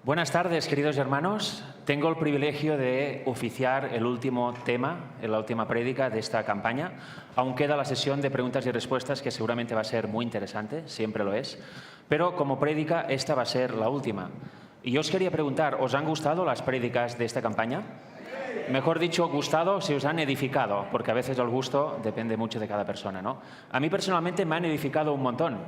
Buenas tardes, queridos hermanos. Tengo el privilegio de oficiar el último tema, la última prédica de esta campaña. Aún queda la sesión de preguntas y respuestas, que seguramente va a ser muy interesante, siempre lo es. Pero como prédica, esta va a ser la última. Y yo os quería preguntar, ¿os han gustado las prédicas de esta campaña? Mejor dicho, gustado si os han edificado, porque a veces el gusto depende mucho de cada persona, ¿no? A mí personalmente me han edificado un montón.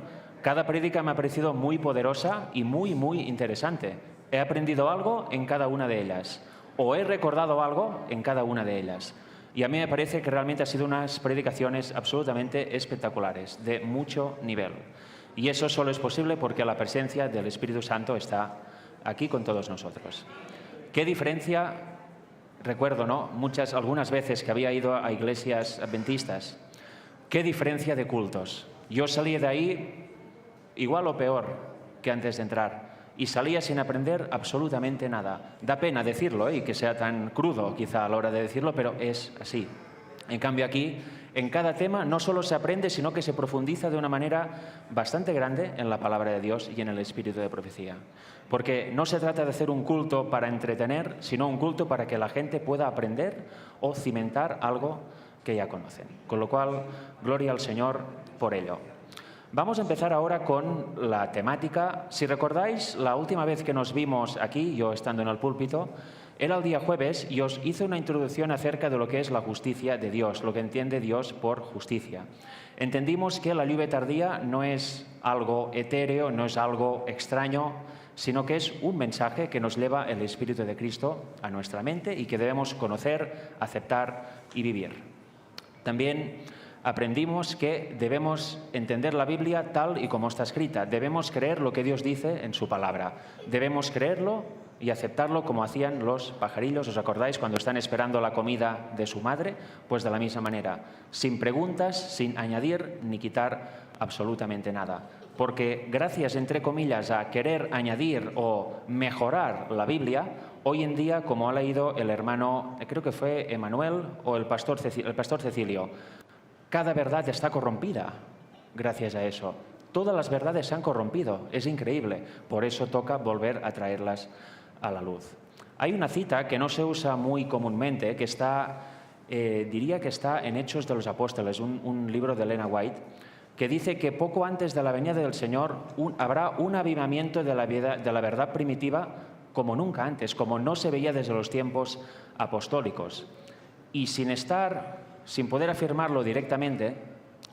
Cada prédica me ha parecido muy poderosa y muy interesante. He aprendido algo en cada una de ellas, o he recordado algo en cada una de ellas. Y a mí me parece que realmente han sido unas predicaciones absolutamente espectaculares, de mucho nivel. Y eso solo es posible porque la presencia del Espíritu Santo está aquí con todos nosotros. ¿Qué diferencia? Recuerdo, ¿no? Algunas veces que había ido a iglesias adventistas. ¿Qué diferencia de cultos? Yo salí de ahí igual o peor que antes de entrar. Y salía sin aprender absolutamente nada. Da pena decirlo y que sea tan crudo quizá a la hora de decirlo, pero es así. En cambio aquí, en cada tema no solo se aprende, sino que se profundiza de una manera bastante grande en la palabra de Dios y en el espíritu de profecía. Porque no se trata de hacer un culto para entretener, sino un culto para que la gente pueda aprender o cimentar algo que ya conocen. Con lo cual, gloria al Señor por ello. Vamos a empezar ahora con la temática. Si recordáis, la última vez que nos vimos aquí, yo estando en el púlpito, era el día jueves y os hice una introducción acerca de lo que es la justicia de Dios, lo que entiende Dios por justicia. Entendimos que la lluvia tardía no es algo etéreo, no es algo extraño, sino que es un mensaje que nos lleva el Espíritu de Cristo a nuestra mente y que debemos conocer, aceptar y vivir. También aprendimos que debemos entender la Biblia tal y como está escrita. Debemos creer lo que Dios dice en su palabra. Debemos creerlo y aceptarlo como hacían los pajarillos. ¿Os acordáis cuando están esperando la comida de su madre? Pues de la misma manera, sin preguntas, sin añadir ni quitar absolutamente nada. Porque gracias, entre comillas, a querer añadir o mejorar la Biblia, hoy en día, como ha leído el hermano, creo que fue Emanuel o el pastor Cecilio, cada verdad está corrompida gracias a eso. Todas las verdades se han corrompido, es increíble. Por eso toca volver a traerlas a la luz. Hay una cita que no se usa muy comúnmente, que diría que está en Hechos de los Apóstoles, un libro de Elena White, que dice que poco antes de la venida del Señor habrá un avivamiento de la verdad primitiva como nunca antes, como no se veía desde los tiempos apostólicos. Y sin poder afirmarlo directamente,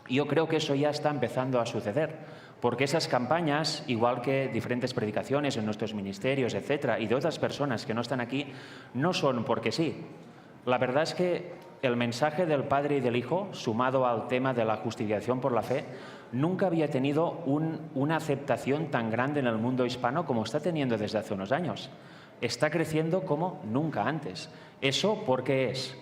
yo creo que eso ya está empezando a suceder, porque esas campañas, igual que diferentes predicaciones en nuestros ministerios, etcétera, y de otras personas que no están aquí, no son porque sí. La verdad es que el mensaje del Padre y del Hijo, sumado al tema de la justificación por la fe, nunca había tenido una aceptación tan grande en el mundo hispano como está teniendo desde hace unos años. Está creciendo como nunca antes. ¿Eso por qué es?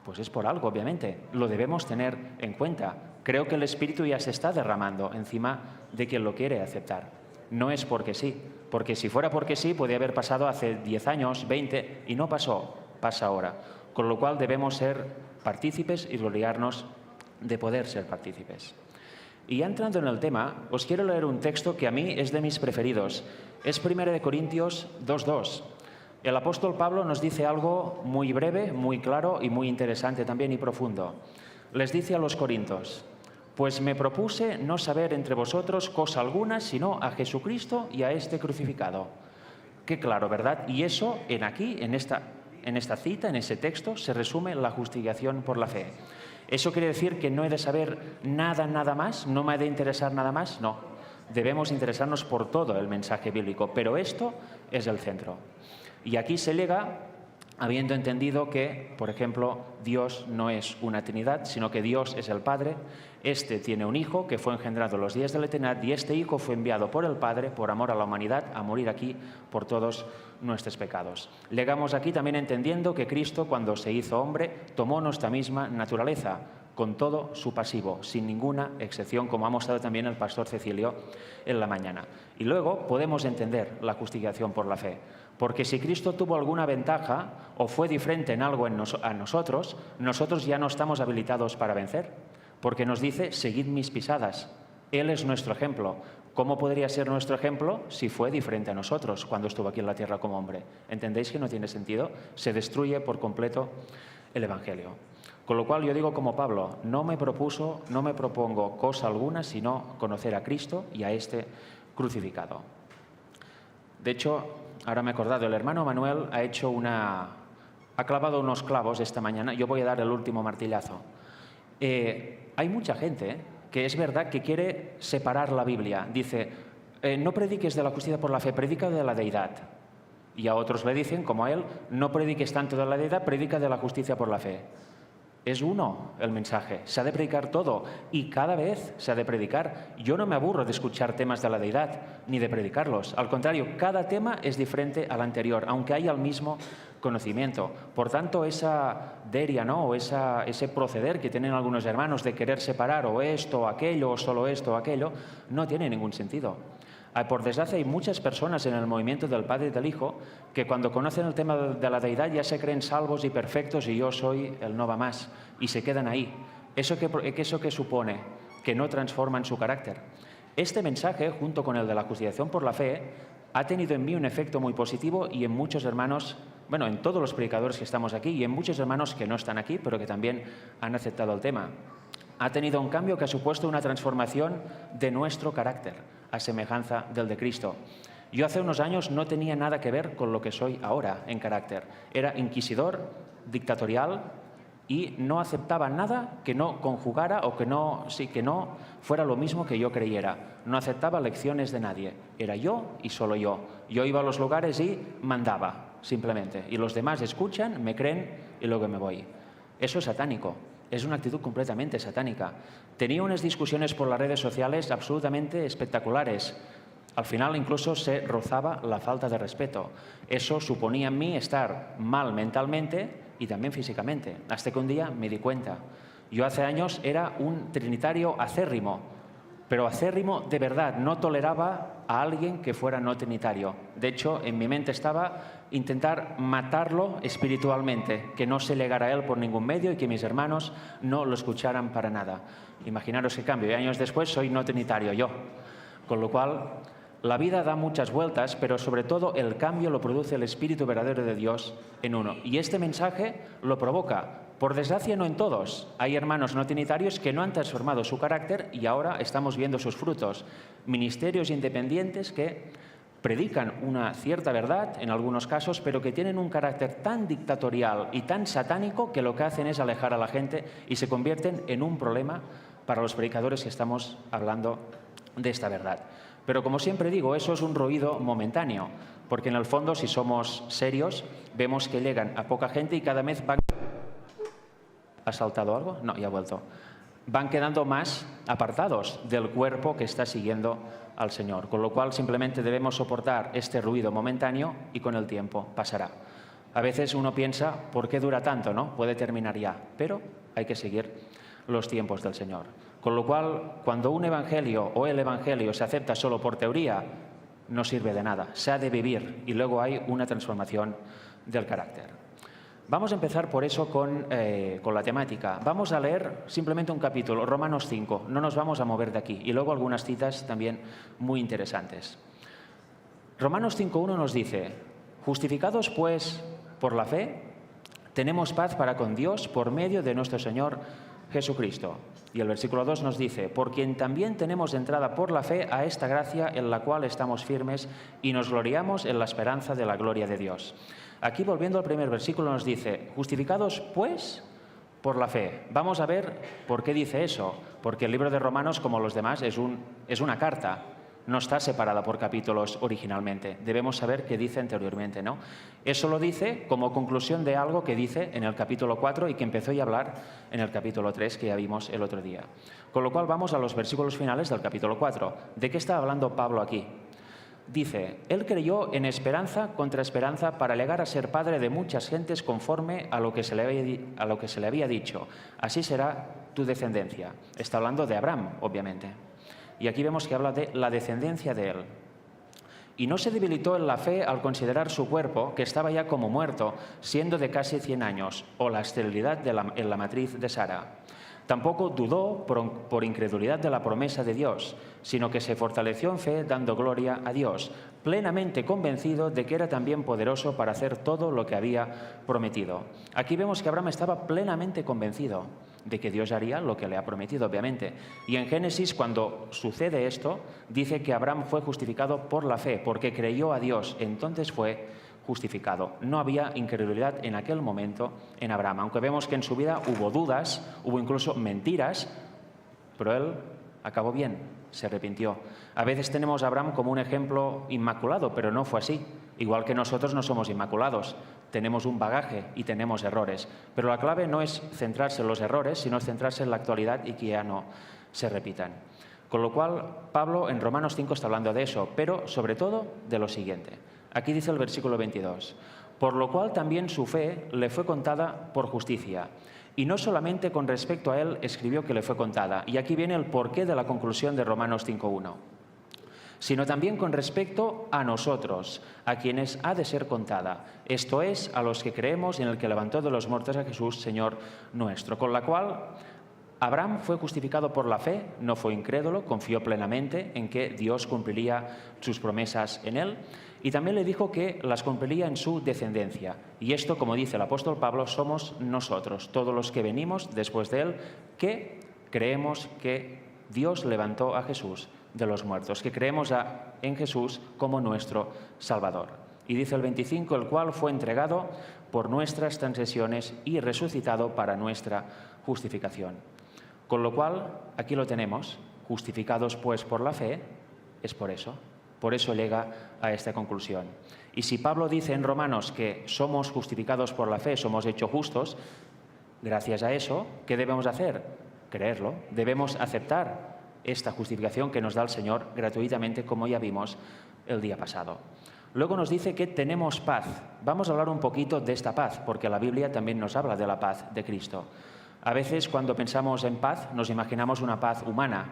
Pues es por algo, obviamente. Lo debemos tener en cuenta. Creo que el Espíritu ya se está derramando encima de quien lo quiere aceptar. No es porque sí. Porque si fuera porque sí, podría haber pasado hace 10 años, 20, y no pasó. Pasa ahora. Con lo cual debemos ser partícipes y gloriarnos de poder ser partícipes. Y ya entrando en el tema, os quiero leer un texto que a mí es de mis preferidos. Es 1 Corintios 2:2. El apóstol Pablo nos dice algo muy breve, muy claro y muy interesante también y profundo. Les dice a los corintios: pues me propuse no saber entre vosotros cosa alguna, sino a Jesucristo y a este crucificado. Qué claro, ¿verdad? Y eso en esta cita, en ese texto, se resume la justificación por la fe. ¿Eso quiere decir que no he de saber nada más? ¿No me ha de interesar nada más? No. Debemos interesarnos por todo el mensaje bíblico, pero esto es el centro. Y aquí se llega habiendo entendido que, por ejemplo, Dios no es una Trinidad, sino que Dios es el Padre. Este tiene un Hijo que fue engendrado en los días de la eternidad y este Hijo fue enviado por el Padre, por amor a la humanidad, a morir aquí por todos nuestros pecados. Llegamos aquí también entendiendo que Cristo, cuando se hizo hombre, tomó nuestra misma naturaleza, con todo su pasivo, sin ninguna excepción, como ha mostrado también el pastor Cecilio en la mañana. Y luego podemos entender la justificación por la fe. Porque si Cristo tuvo alguna ventaja o fue diferente en algo a nosotros ya no estamos habilitados para vencer. Porque nos dice: seguid mis pisadas. Él es nuestro ejemplo. ¿Cómo podría ser nuestro ejemplo si fue diferente a nosotros cuando estuvo aquí en la tierra como hombre? ¿Entendéis que no tiene sentido? Se destruye por completo el Evangelio. Con lo cual yo digo como Pablo, no me propongo cosa alguna sino conocer a Cristo y a este crucificado. De hecho, ahora me he acordado, el hermano Manuel ha clavado unos clavos esta mañana. Yo voy a dar el último martillazo. Hay mucha gente que es verdad que quiere separar la Biblia. Dice, no prediques de la justicia por la fe, predica de la deidad. Y a otros le dicen, como a él, no prediques tanto de la deidad, predica de la justicia por la fe. Es uno el mensaje, se ha de predicar todo y cada vez se ha de predicar. Yo no me aburro de escuchar temas de la deidad ni de predicarlos. Al contrario, cada tema es diferente al anterior, aunque haya el mismo conocimiento. Por tanto, esa deria, ¿no? O ese proceder que tienen algunos hermanos de querer separar o esto o aquello o solo esto o aquello, no tiene ningún sentido. Por desgracia, hay muchas personas en el movimiento del Padre y del Hijo que cuando conocen el tema de la deidad ya se creen salvos y perfectos y yo soy el no va más, y se quedan ahí. ¿Eso qué supone? Que no transforman su carácter. Este mensaje, junto con el de la justificación por la fe, ha tenido en mí un efecto muy positivo y en muchos hermanos, bueno, en todos los predicadores que estamos aquí y en muchos hermanos que no están aquí, pero que también han aceptado el tema. Ha tenido un cambio que ha supuesto una transformación de nuestro carácter, a semejanza del de Cristo. Yo hace unos años no tenía nada que ver con lo que soy ahora en carácter. Era inquisidor, dictatorial y no aceptaba nada que no conjugara o que no fuera lo mismo que yo creyera. No aceptaba lecciones de nadie. Era yo y solo yo. Yo iba a los lugares y mandaba, simplemente. Y los demás escuchan, me creen y luego me voy. Eso es satánico. Es una actitud completamente satánica. Tenía unas discusiones por las redes sociales absolutamente espectaculares. Al final incluso se rozaba la falta de respeto. Eso suponía en mí estar mal mentalmente y también físicamente. Hasta que un día me di cuenta. Yo hace años era un trinitario acérrimo, pero acérrimo de verdad. No toleraba a alguien que fuera no trinitario. De hecho, en mi mente estaba intentar matarlo espiritualmente, que no se legara a él por ningún medio y que mis hermanos no lo escucharan para nada. Imaginaros qué cambio. Y años después soy no trinitario yo. Con lo cual, la vida da muchas vueltas, pero sobre todo el cambio lo produce el Espíritu verdadero de Dios en uno. Y este mensaje lo provoca. Por desgracia, no en todos. Hay hermanos no trinitarios que no han transformado su carácter y ahora estamos viendo sus frutos. Ministerios independientes que predican una cierta verdad, en algunos casos, pero que tienen un carácter tan dictatorial y tan satánico que lo que hacen es alejar a la gente y se convierten en un problema para los predicadores que estamos hablando de esta verdad. Pero como siempre digo, eso es un ruido momentáneo, porque en el fondo, si somos serios, vemos que llegan a poca gente y cada vez van... ¿Ha saltado algo? No, ya ha vuelto. Van quedando más apartados del cuerpo que está siguiendo al Señor, con lo cual simplemente debemos soportar este ruido momentáneo y con el tiempo pasará. A veces uno piensa, ¿por qué dura tanto? ¿No? Puede terminar ya, pero hay que seguir los tiempos del Señor. Con lo cual, cuando un evangelio o el evangelio se acepta solo por teoría, no sirve de nada, se ha de vivir y luego hay una transformación del carácter. Vamos a empezar por eso con la temática. Vamos a leer simplemente un capítulo, Romanos 5. No nos vamos a mover de aquí. Y luego algunas citas también muy interesantes. Romanos 5.1 nos dice, justificados pues por la fe, tenemos paz para con Dios por medio de nuestro Señor Jesucristo. Y el versículo 2 nos dice, por quien también tenemos entrada por la fe a esta gracia en la cual estamos firmes y nos gloriamos en la esperanza de la gloria de Dios. Aquí, volviendo al primer versículo, nos dice, justificados pues por la fe. Vamos a ver por qué dice eso, porque el libro de Romanos, como los demás, es una carta, no está separada por capítulos originalmente. Debemos saber qué dice anteriormente, ¿no? Eso lo dice como conclusión de algo que dice en el capítulo 4 y que empezó ya a hablar en el capítulo 3 que ya vimos el otro día. Con lo cual vamos a los versículos finales del capítulo 4. ¿De qué está hablando Pablo aquí? Dice, él creyó en esperanza contra esperanza para llegar a ser padre de muchas gentes conforme a lo que se le había dicho. Así será tu descendencia. Está hablando de Abraham, obviamente. Y aquí vemos que habla de la descendencia de él. Y no se debilitó en la fe al considerar su cuerpo, que estaba ya como muerto, siendo de casi 100 años, o la esterilidad en la matriz de Sara. Tampoco dudó por incredulidad de la promesa de Dios, sino que se fortaleció en fe dando gloria a Dios, plenamente convencido de que era también poderoso para hacer todo lo que había prometido. Aquí vemos que Abraham estaba plenamente convencido de que Dios haría lo que le ha prometido, obviamente. Y en Génesis, cuando sucede esto, dice que Abraham fue justificado por la fe, porque creyó a Dios, entonces fue justificado. No había incredulidad en aquel momento en Abraham, aunque vemos que en su vida hubo dudas, hubo incluso mentiras, pero él acabó bien, se arrepintió. A veces tenemos a Abraham como un ejemplo inmaculado, pero no fue así. Igual que nosotros no somos inmaculados, tenemos un bagaje y tenemos errores. Pero la clave no es centrarse en los errores, sino centrarse en la actualidad y que ya no se repitan. Con lo cual, Pablo en Romanos 5 está hablando de eso, pero sobre todo de lo siguiente. Aquí dice el versículo 22, por lo cual también su fe le fue contada por justicia. Y no solamente con respecto a él escribió que le fue contada. Y aquí viene el porqué de la conclusión de Romanos 5.1. Sino también con respecto a nosotros, a quienes ha de ser contada. Esto es, a los que creemos en el que levantó de los muertos a Jesús, Señor nuestro. Con la cual, Abraham fue justificado por la fe, no fue incrédulo, confió plenamente en que Dios cumpliría sus promesas en él. Y también le dijo que las cumpliría en su descendencia. Y esto, como dice el apóstol Pablo, somos nosotros, todos los que venimos después de él, que creemos que Dios levantó a Jesús de los muertos, que creemos en Jesús como nuestro Salvador. Y dice el 25, el cual fue entregado por nuestras transgresiones y resucitado para nuestra justificación. Con lo cual, aquí lo tenemos, justificados pues por la fe, es por eso llega a esta conclusión. Y si Pablo dice en Romanos que somos justificados por la fe, somos hechos justos, gracias a eso, ¿qué debemos hacer? Creerlo. Debemos aceptar esta justificación que nos da el Señor gratuitamente, como ya vimos el día pasado. Luego nos dice que tenemos paz. Vamos a hablar un poquito de esta paz, porque la Biblia también nos habla de la paz de Cristo. A veces cuando pensamos en paz nos imaginamos una paz humana,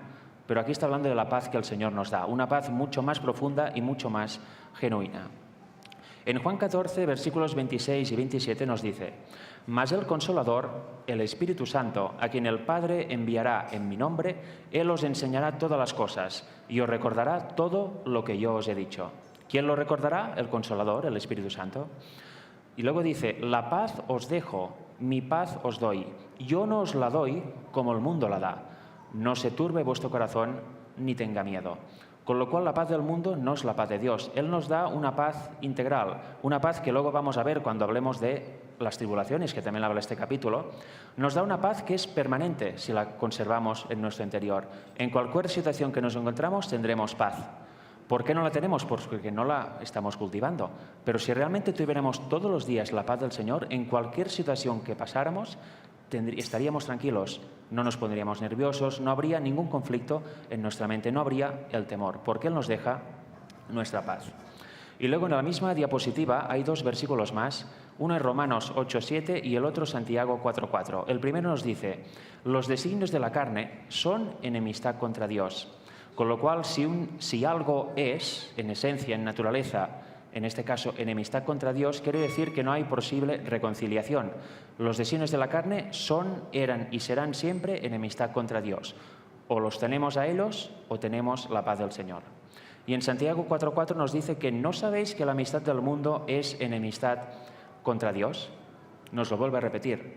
pero aquí está hablando de la paz que el Señor nos da, una paz mucho más profunda y mucho más genuina. En Juan 14, versículos 26 y 27 nos dice, mas el Consolador, el Espíritu Santo, a quien el Padre enviará en mi nombre, Él os enseñará todas las cosas y os recordará todo lo que yo os he dicho. ¿Quién lo recordará? El Consolador, el Espíritu Santo. Y luego dice, la paz os dejo, mi paz os doy. Yo no os la doy como el mundo la da. No se turbe vuestro corazón ni tenga miedo. Con lo cual la paz del mundo no es la paz de Dios. Él nos da una paz integral, una paz que luego vamos a ver cuando hablemos de las tribulaciones, que también habla este capítulo. Nos da una paz que es permanente si la conservamos en nuestro interior. En cualquier situación que nos encontramos tendremos paz. ¿Por qué no la tenemos? Porque no la estamos cultivando. Pero si realmente tuviéramos todos los días la paz del Señor, en cualquier situación que pasáramos, estaríamos tranquilos, no nos pondríamos nerviosos, no habría ningún conflicto en nuestra mente, no habría el temor, porque Él nos deja nuestra paz. Y luego en la misma diapositiva hay dos versículos más, uno es Romanos 8:7 y el otro Santiago 4:4. El primero nos dice, los designios de la carne son enemistad contra Dios, con lo cual si algo es, en esencia, en naturaleza, en este caso enemistad contra Dios, quiere decir que no hay posible reconciliación. Los designios de la carne son, eran y serán siempre enemistad contra Dios. O los tenemos a ellos o tenemos la paz del Señor. Y en Santiago 4:4 nos dice que no sabéis que la amistad del mundo es enemistad contra Dios. Nos lo vuelve a repetir.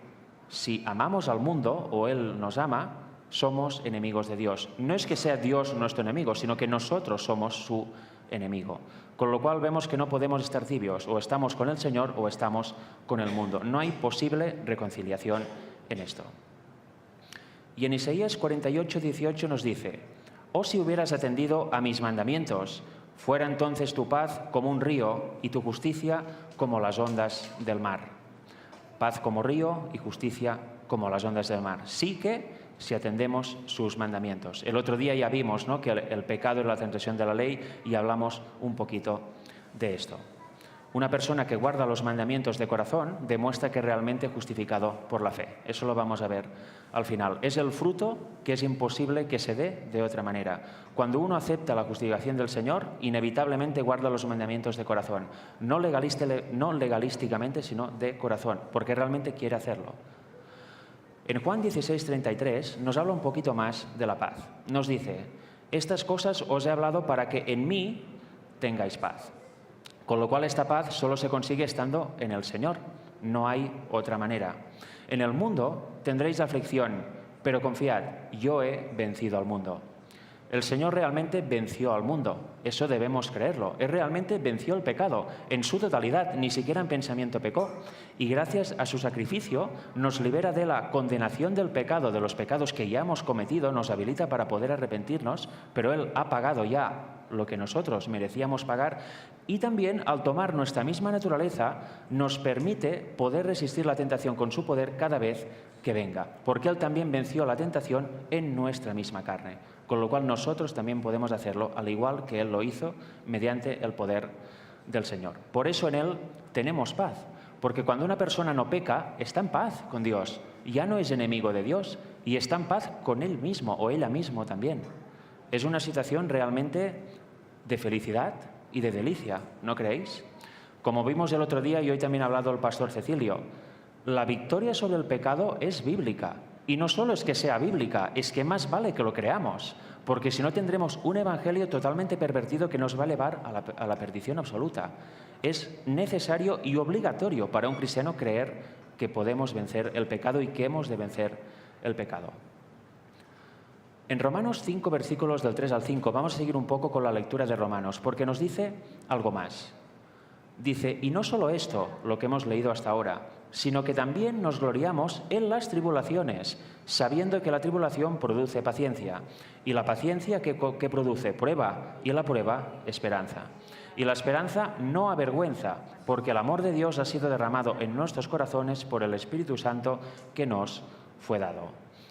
Si amamos al mundo o Él nos ama, somos enemigos de Dios. No es que sea Dios nuestro enemigo, sino que nosotros somos su enemigo. Con lo cual vemos que no podemos estar tibios, o estamos con el Señor o estamos con el mundo. No hay posible reconciliación en esto. Y en Isaías 48:18 nos dice, «Oh, si hubieras atendido a mis mandamientos, fuera entonces tu paz como un río y tu justicia como las ondas del mar». Paz como río y justicia como las ondas del mar. Sí que si atendemos sus mandamientos. El otro día ya vimos, ¿no?, que el pecado es la transgresión de la ley y hablamos un poquito de esto. Una persona que guarda los mandamientos de corazón demuestra que es realmente justificado por la fe. Eso lo vamos a ver al final. Es el fruto que es imposible que se dé de otra manera. Cuando uno acepta la justificación del Señor, inevitablemente guarda los mandamientos de corazón. No legalísticamente, sino de corazón, porque realmente quiere hacerlo. En Juan 16:33 nos habla un poquito más de la paz. Nos dice, estas cosas os he hablado para que en mí tengáis paz. Con lo cual esta paz solo se consigue estando en el Señor. No hay otra manera. En el mundo tendréis aflicción, pero confiad, yo he vencido al mundo. El Señor realmente venció al mundo, eso debemos creerlo. Él realmente venció el pecado en su totalidad, ni siquiera en pensamiento pecó. Y gracias a su sacrificio nos libera de la condenación del pecado, de los pecados que ya hemos cometido, nos habilita para poder arrepentirnos, pero Él ha pagado ya lo que nosotros merecíamos pagar y también al tomar nuestra misma naturaleza nos permite poder resistir la tentación con su poder cada vez que venga, porque Él también venció la tentación en nuestra misma carne. Con lo cual nosotros también podemos hacerlo, al igual que Él lo hizo, mediante el poder del Señor. Por eso en Él tenemos paz, porque cuando una persona no peca, está en paz con Dios, ya no es enemigo de Dios y está en paz con Él mismo o ella mismo también. Es una situación realmente de felicidad y de delicia, ¿no creéis? Como vimos el otro día y hoy también ha hablado el pastor Cecilio, la victoria sobre el pecado es bíblica. Y no solo es que sea bíblica, es que más vale que lo creamos, porque si no tendremos un evangelio totalmente pervertido que nos va a llevar a la perdición absoluta. Es necesario y obligatorio para un cristiano creer que podemos vencer el pecado y que hemos de vencer el pecado. En Romanos 5, versículos del 3 al 5, vamos a seguir un poco con la lectura de Romanos, porque nos dice algo más. Dice, y no solo esto, lo que hemos leído hasta ahora, sino que también nos gloriamos en las tribulaciones, sabiendo que la tribulación produce paciencia, y la paciencia que produce prueba, y la prueba esperanza. Y la esperanza no avergüenza, porque el amor de Dios ha sido derramado en nuestros corazones por el Espíritu Santo que nos fue dado.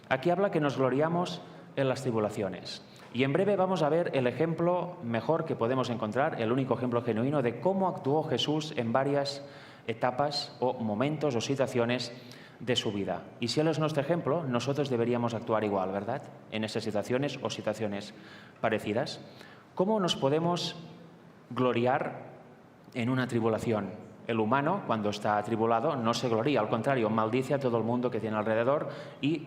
Aquí habla que nos gloriamos en las tribulaciones. Y en breve vamos a ver el ejemplo mejor que podemos encontrar, el único ejemplo genuino de cómo actuó Jesús en varias etapas o momentos o situaciones de su vida. Y si Él es nuestro ejemplo, nosotros deberíamos actuar igual, ¿verdad? En esas situaciones o situaciones parecidas. ¿Cómo nos podemos gloriar en una tribulación? El humano, cuando está atribulado, no se gloria, al contrario, maldice a todo el mundo que tiene alrededor y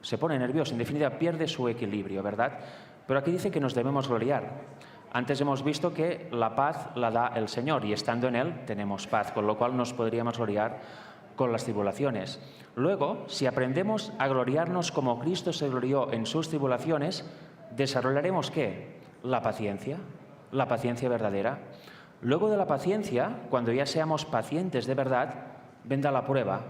se pone nervioso, en definitiva pierde su equilibrio, ¿verdad? Pero aquí dice que nos debemos gloriar. Antes hemos visto que la paz la da el Señor y estando en Él tenemos paz, con lo cual nos podríamos gloriar con las tribulaciones. Luego, si aprendemos a gloriarnos como Cristo se glorió en sus tribulaciones, ¿desarrollaremos qué? La paciencia verdadera. Luego de la paciencia, cuando ya seamos pacientes de verdad, vendrá la prueba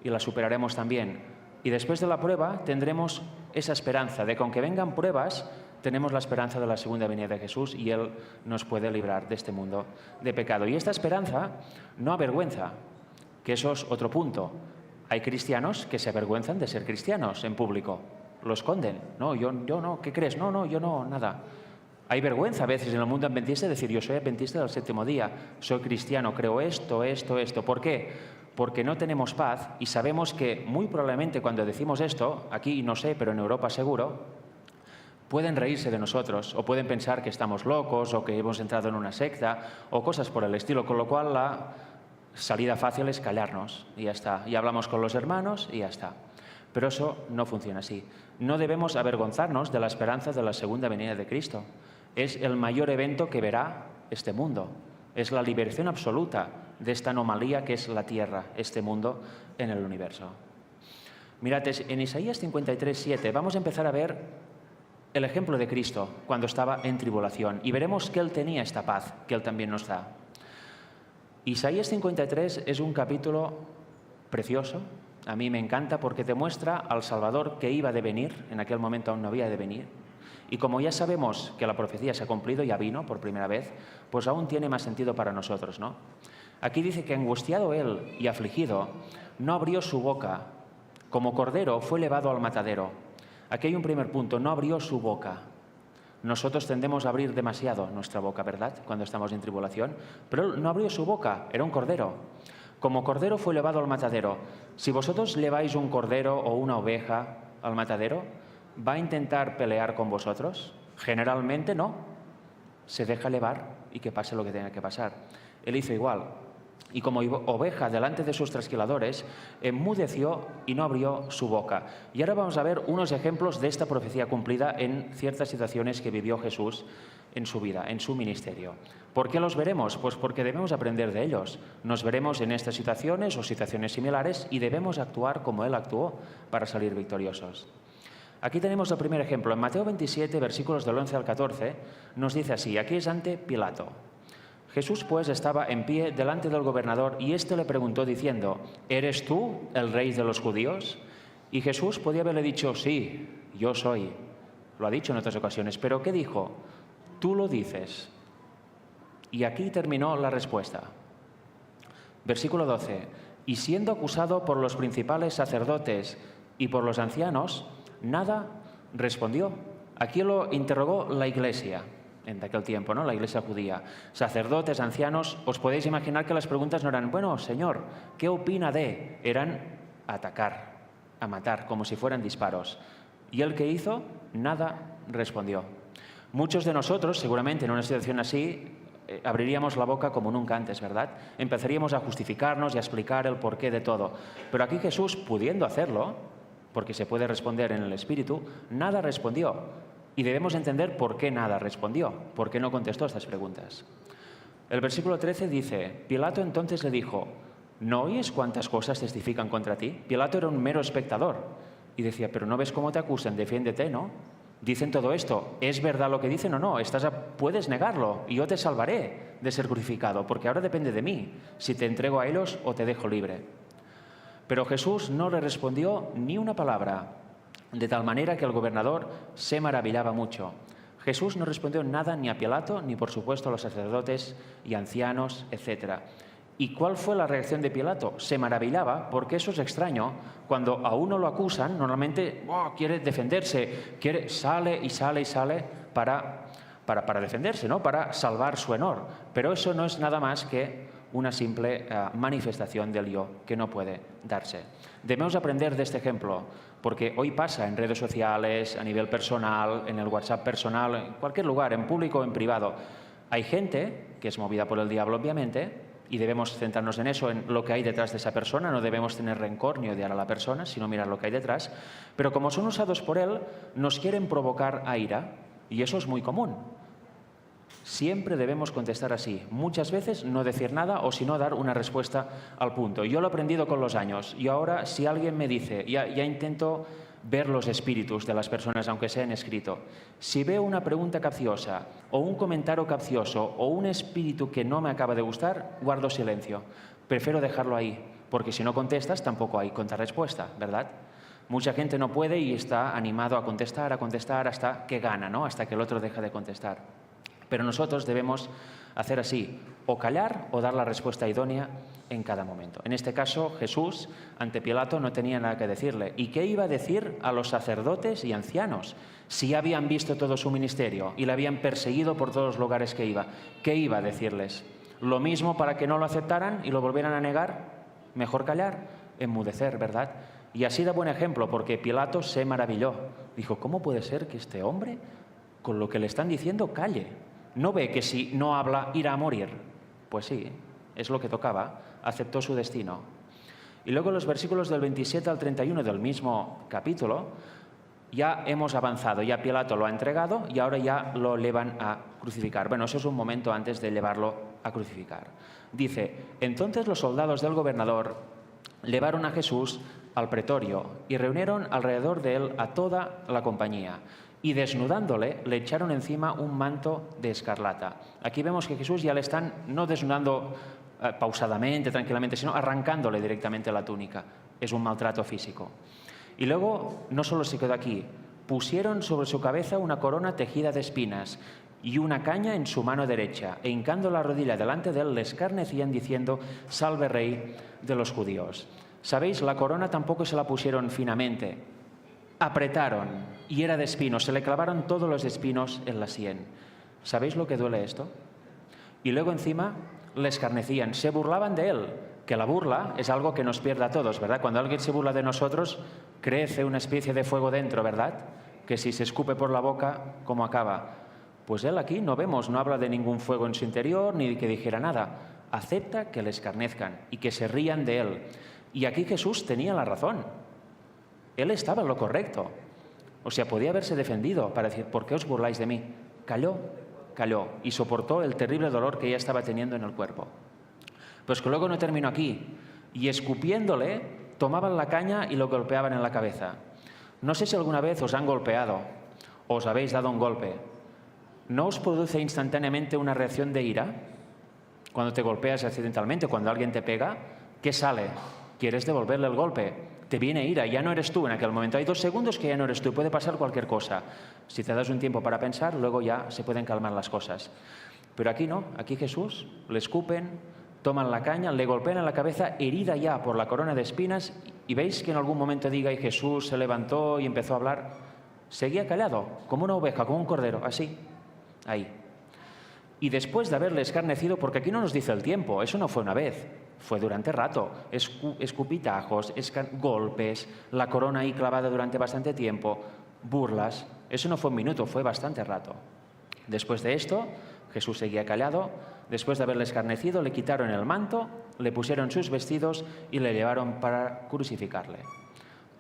y la superaremos también. Y después de la prueba tendremos esa esperanza de que aunque vengan pruebas, tenemos la esperanza de la segunda venida de Jesús y Él nos puede librar de este mundo de pecado. Y esta esperanza no avergüenza, que eso es otro punto. Hay cristianos que se avergüenzan de ser cristianos en público, lo esconden. No, yo no, ¿qué crees? No, yo no, nada. Hay vergüenza a veces en el mundo adventista de decir yo soy adventista del séptimo día, soy cristiano, creo esto. ¿Por qué? Porque no tenemos paz y sabemos que muy probablemente cuando decimos esto, aquí no sé, pero en Europa seguro, pueden reírse de nosotros o pueden pensar que estamos locos o que hemos entrado en una secta o cosas por el estilo, con lo cual la salida fácil es callarnos y ya está. Y hablamos con los hermanos y ya está. Pero eso no funciona así. No debemos avergonzarnos de la esperanza de la segunda venida de Cristo. Es el mayor evento que verá este mundo. Es la liberación absoluta de esta anomalía que es la Tierra, este mundo en el universo. Mirad, en Isaías 53:7 vamos a empezar a ver el ejemplo de Cristo cuando estaba en tribulación y veremos que Él tenía esta paz que Él también nos da. Isaías 53 es un capítulo precioso, a mí me encanta porque te muestra al Salvador que iba de venir, en aquel momento aún no había de venir, y como ya sabemos que la profecía se ha cumplido, ya vino por primera vez, pues aún tiene más sentido para nosotros, ¿no? Aquí dice que angustiado Él y afligido, no abrió su boca, como cordero fue llevado al matadero. Aquí hay un primer punto, no abrió su boca. Nosotros tendemos a abrir demasiado nuestra boca, ¿verdad?, cuando estamos en tribulación. Pero Él no abrió su boca, era un cordero. Como cordero fue llevado al matadero. Si vosotros lleváis un cordero o una oveja al matadero, ¿va a intentar pelear con vosotros? Generalmente no. Se deja llevar y que pase lo que tenga que pasar. Él hizo igual. y como oveja delante de sus trasquiladores, enmudeció y no abrió su boca. Y ahora vamos a ver unos ejemplos de esta profecía cumplida en ciertas situaciones que vivió Jesús en su vida, en su ministerio. ¿Por qué los veremos? Pues porque debemos aprender de ellos. Nos veremos en estas situaciones o situaciones similares y debemos actuar como Él actuó para salir victoriosos. Aquí tenemos el primer ejemplo. En Mateo 27, versículos del 11 al 14, nos dice así, aquí es ante Pilato. Jesús, pues, estaba en pie delante del gobernador y éste le preguntó diciendo, ¿eres tú el rey de los judíos? Y Jesús podía haberle dicho, sí, yo soy. Lo ha dicho en otras ocasiones, pero ¿qué dijo? Tú lo dices. Y aquí terminó la respuesta. Versículo 12. Y siendo acusado por los principales sacerdotes y por los ancianos, nada respondió. Aquí lo interrogó la Iglesia. En aquel tiempo, ¿no? La Iglesia judía. Sacerdotes, ancianos, os podéis imaginar que las preguntas no eran, bueno, Señor, ¿qué opina de? Eran atacar, a matar, como si fueran disparos. ¿Y él qué hizo? Nada respondió. Muchos de nosotros, seguramente en una situación así, abriríamos la boca como nunca antes, ¿verdad? Empezaríamos a justificarnos y a explicar el porqué de todo. Pero aquí Jesús, pudiendo hacerlo, porque se puede responder en el Espíritu, nada respondió. Y debemos entender por qué nada respondió, por qué no contestó estas preguntas. El versículo 13 dice, Pilato entonces le dijo, ¿no oyes cuántas cosas testifican contra ti? Pilato era un mero espectador y decía, pero ¿no ves cómo te acusan? Defiéndete, ¿no? Dicen todo esto, ¿es verdad lo que dicen o no? Puedes negarlo y yo te salvaré de ser crucificado, porque ahora depende de mí, si te entrego a ellos o te dejo libre. Pero Jesús no le respondió ni una palabra, de tal manera que el gobernador se maravillaba mucho. Jesús no respondió nada ni a Pilato, ni por supuesto a los sacerdotes y ancianos, etc. ¿Y cuál fue la reacción de Pilato? Se maravillaba, porque eso es extraño. Cuando a uno lo acusan, normalmente quiere defenderse, sale para defenderse, ¿no? Para salvar su honor. Pero eso no es nada más que una simple manifestación del yo que no puede darse. Debemos aprender de este ejemplo, porque hoy pasa en redes sociales, a nivel personal, en el WhatsApp personal, en cualquier lugar, en público o en privado. Hay gente que es movida por el diablo, obviamente, y debemos centrarnos en eso, en lo que hay detrás de esa persona. No debemos tener rencor ni odiar a la persona, sino mirar lo que hay detrás. Pero como son usados por él, nos quieren provocar a ira, y eso es muy común. Siempre debemos contestar así. Muchas veces no decir nada o si no dar una respuesta al punto. Yo lo he aprendido con los años y ahora si alguien me dice, ya intento ver los espíritus de las personas, aunque sea en escrito. Si veo una pregunta capciosa o un comentario capcioso o un espíritu que no me acaba de gustar, guardo silencio. Prefiero dejarlo ahí, porque si no contestas tampoco hay contrarrespuesta, ¿verdad? Mucha gente no puede y está animado a contestar hasta que gana, ¿no? Hasta que el otro deja de contestar. Pero nosotros debemos hacer así, o callar o dar la respuesta idónea en cada momento. En este caso, Jesús, ante Pilato, no tenía nada que decirle. ¿Y qué iba a decir a los sacerdotes y ancianos? Si ya habían visto todo su ministerio y le habían perseguido por todos los lugares que iba, ¿qué iba a decirles? ¿Lo mismo para que no lo aceptaran y lo volvieran a negar? Mejor callar, enmudecer, ¿verdad? Y así da buen ejemplo, porque Pilato se maravilló. Dijo, ¿cómo puede ser que este hombre, con lo que le están diciendo, calle? ¿No ve que si no habla irá a morir? Pues sí, es lo que tocaba, aceptó su destino. Y luego los versículos del 27 al 31 del mismo capítulo, ya hemos avanzado, ya Pilato lo ha entregado y ahora ya lo llevan a crucificar. Bueno, eso es un momento antes de llevarlo a crucificar. Dice, entonces los soldados del gobernador llevaron a Jesús al pretorio y reunieron alrededor de él a toda la compañía. Y desnudándole, le echaron encima un manto de escarlata. Aquí vemos que Jesús ya le están no desnudando pausadamente, tranquilamente, sino arrancándole directamente la túnica. Es un maltrato físico. Y luego, no solo se quedó aquí, pusieron sobre su cabeza una corona tejida de espinas y una caña en su mano derecha, e hincando la rodilla delante de él, le escarnecían diciendo, «Salve, Rey de los judíos». ¿Sabéis? La corona tampoco se la pusieron finamente. Apretaron y era de espinos, se le clavaron todos los espinos en la sien. ¿Sabéis lo que duele esto? Y luego encima le escarnecían, se burlaban de él, que la burla es algo que nos pierde a todos, ¿verdad? Cuando alguien se burla de nosotros, crece una especie de fuego dentro, ¿verdad? Que si se escupe por la boca, ¿cómo acaba? Pues él aquí no vemos, no habla de ningún fuego en su interior, ni que dijera nada. acepta que le escarnezcan y que se rían de él. Y aquí Jesús tenía la razón. Él estaba en lo correcto. O sea, podía haberse defendido para decir, ¿por qué os burláis de mí? Calló y soportó el terrible dolor que ella estaba teniendo en el cuerpo. Pues que luego no terminó aquí. Y escupiéndole, tomaban la caña y lo golpeaban en la cabeza. No sé si alguna vez os han golpeado o os habéis dado un golpe. ¿No os produce instantáneamente una reacción de ira? Cuando te golpeas accidentalmente, cuando alguien te pega, ¿qué sale? Quieres devolverle el golpe. Te viene ira, ya no eres tú en aquel momento. Hay 2 segundos que ya no eres tú, puede pasar cualquier cosa. Si te das un tiempo para pensar, luego ya se pueden calmar las cosas. Pero aquí no, aquí Jesús, le escupen, toman la caña, le golpean en la cabeza, herida ya por la corona de espinas, y veis que en algún momento diga, y Jesús se levantó y empezó a hablar. Seguía callado, como una oveja, como un cordero, así, ahí. Y después de haberle escarnecido, porque aquí no nos dice el tiempo, eso no fue una vez, fue durante rato, escupitajos, golpes, la corona ahí clavada durante bastante tiempo, burlas, eso no fue un minuto, fue bastante rato. Después de esto, Jesús seguía callado, después de haberle escarnecido, le quitaron el manto, le pusieron sus vestidos y le llevaron para crucificarle.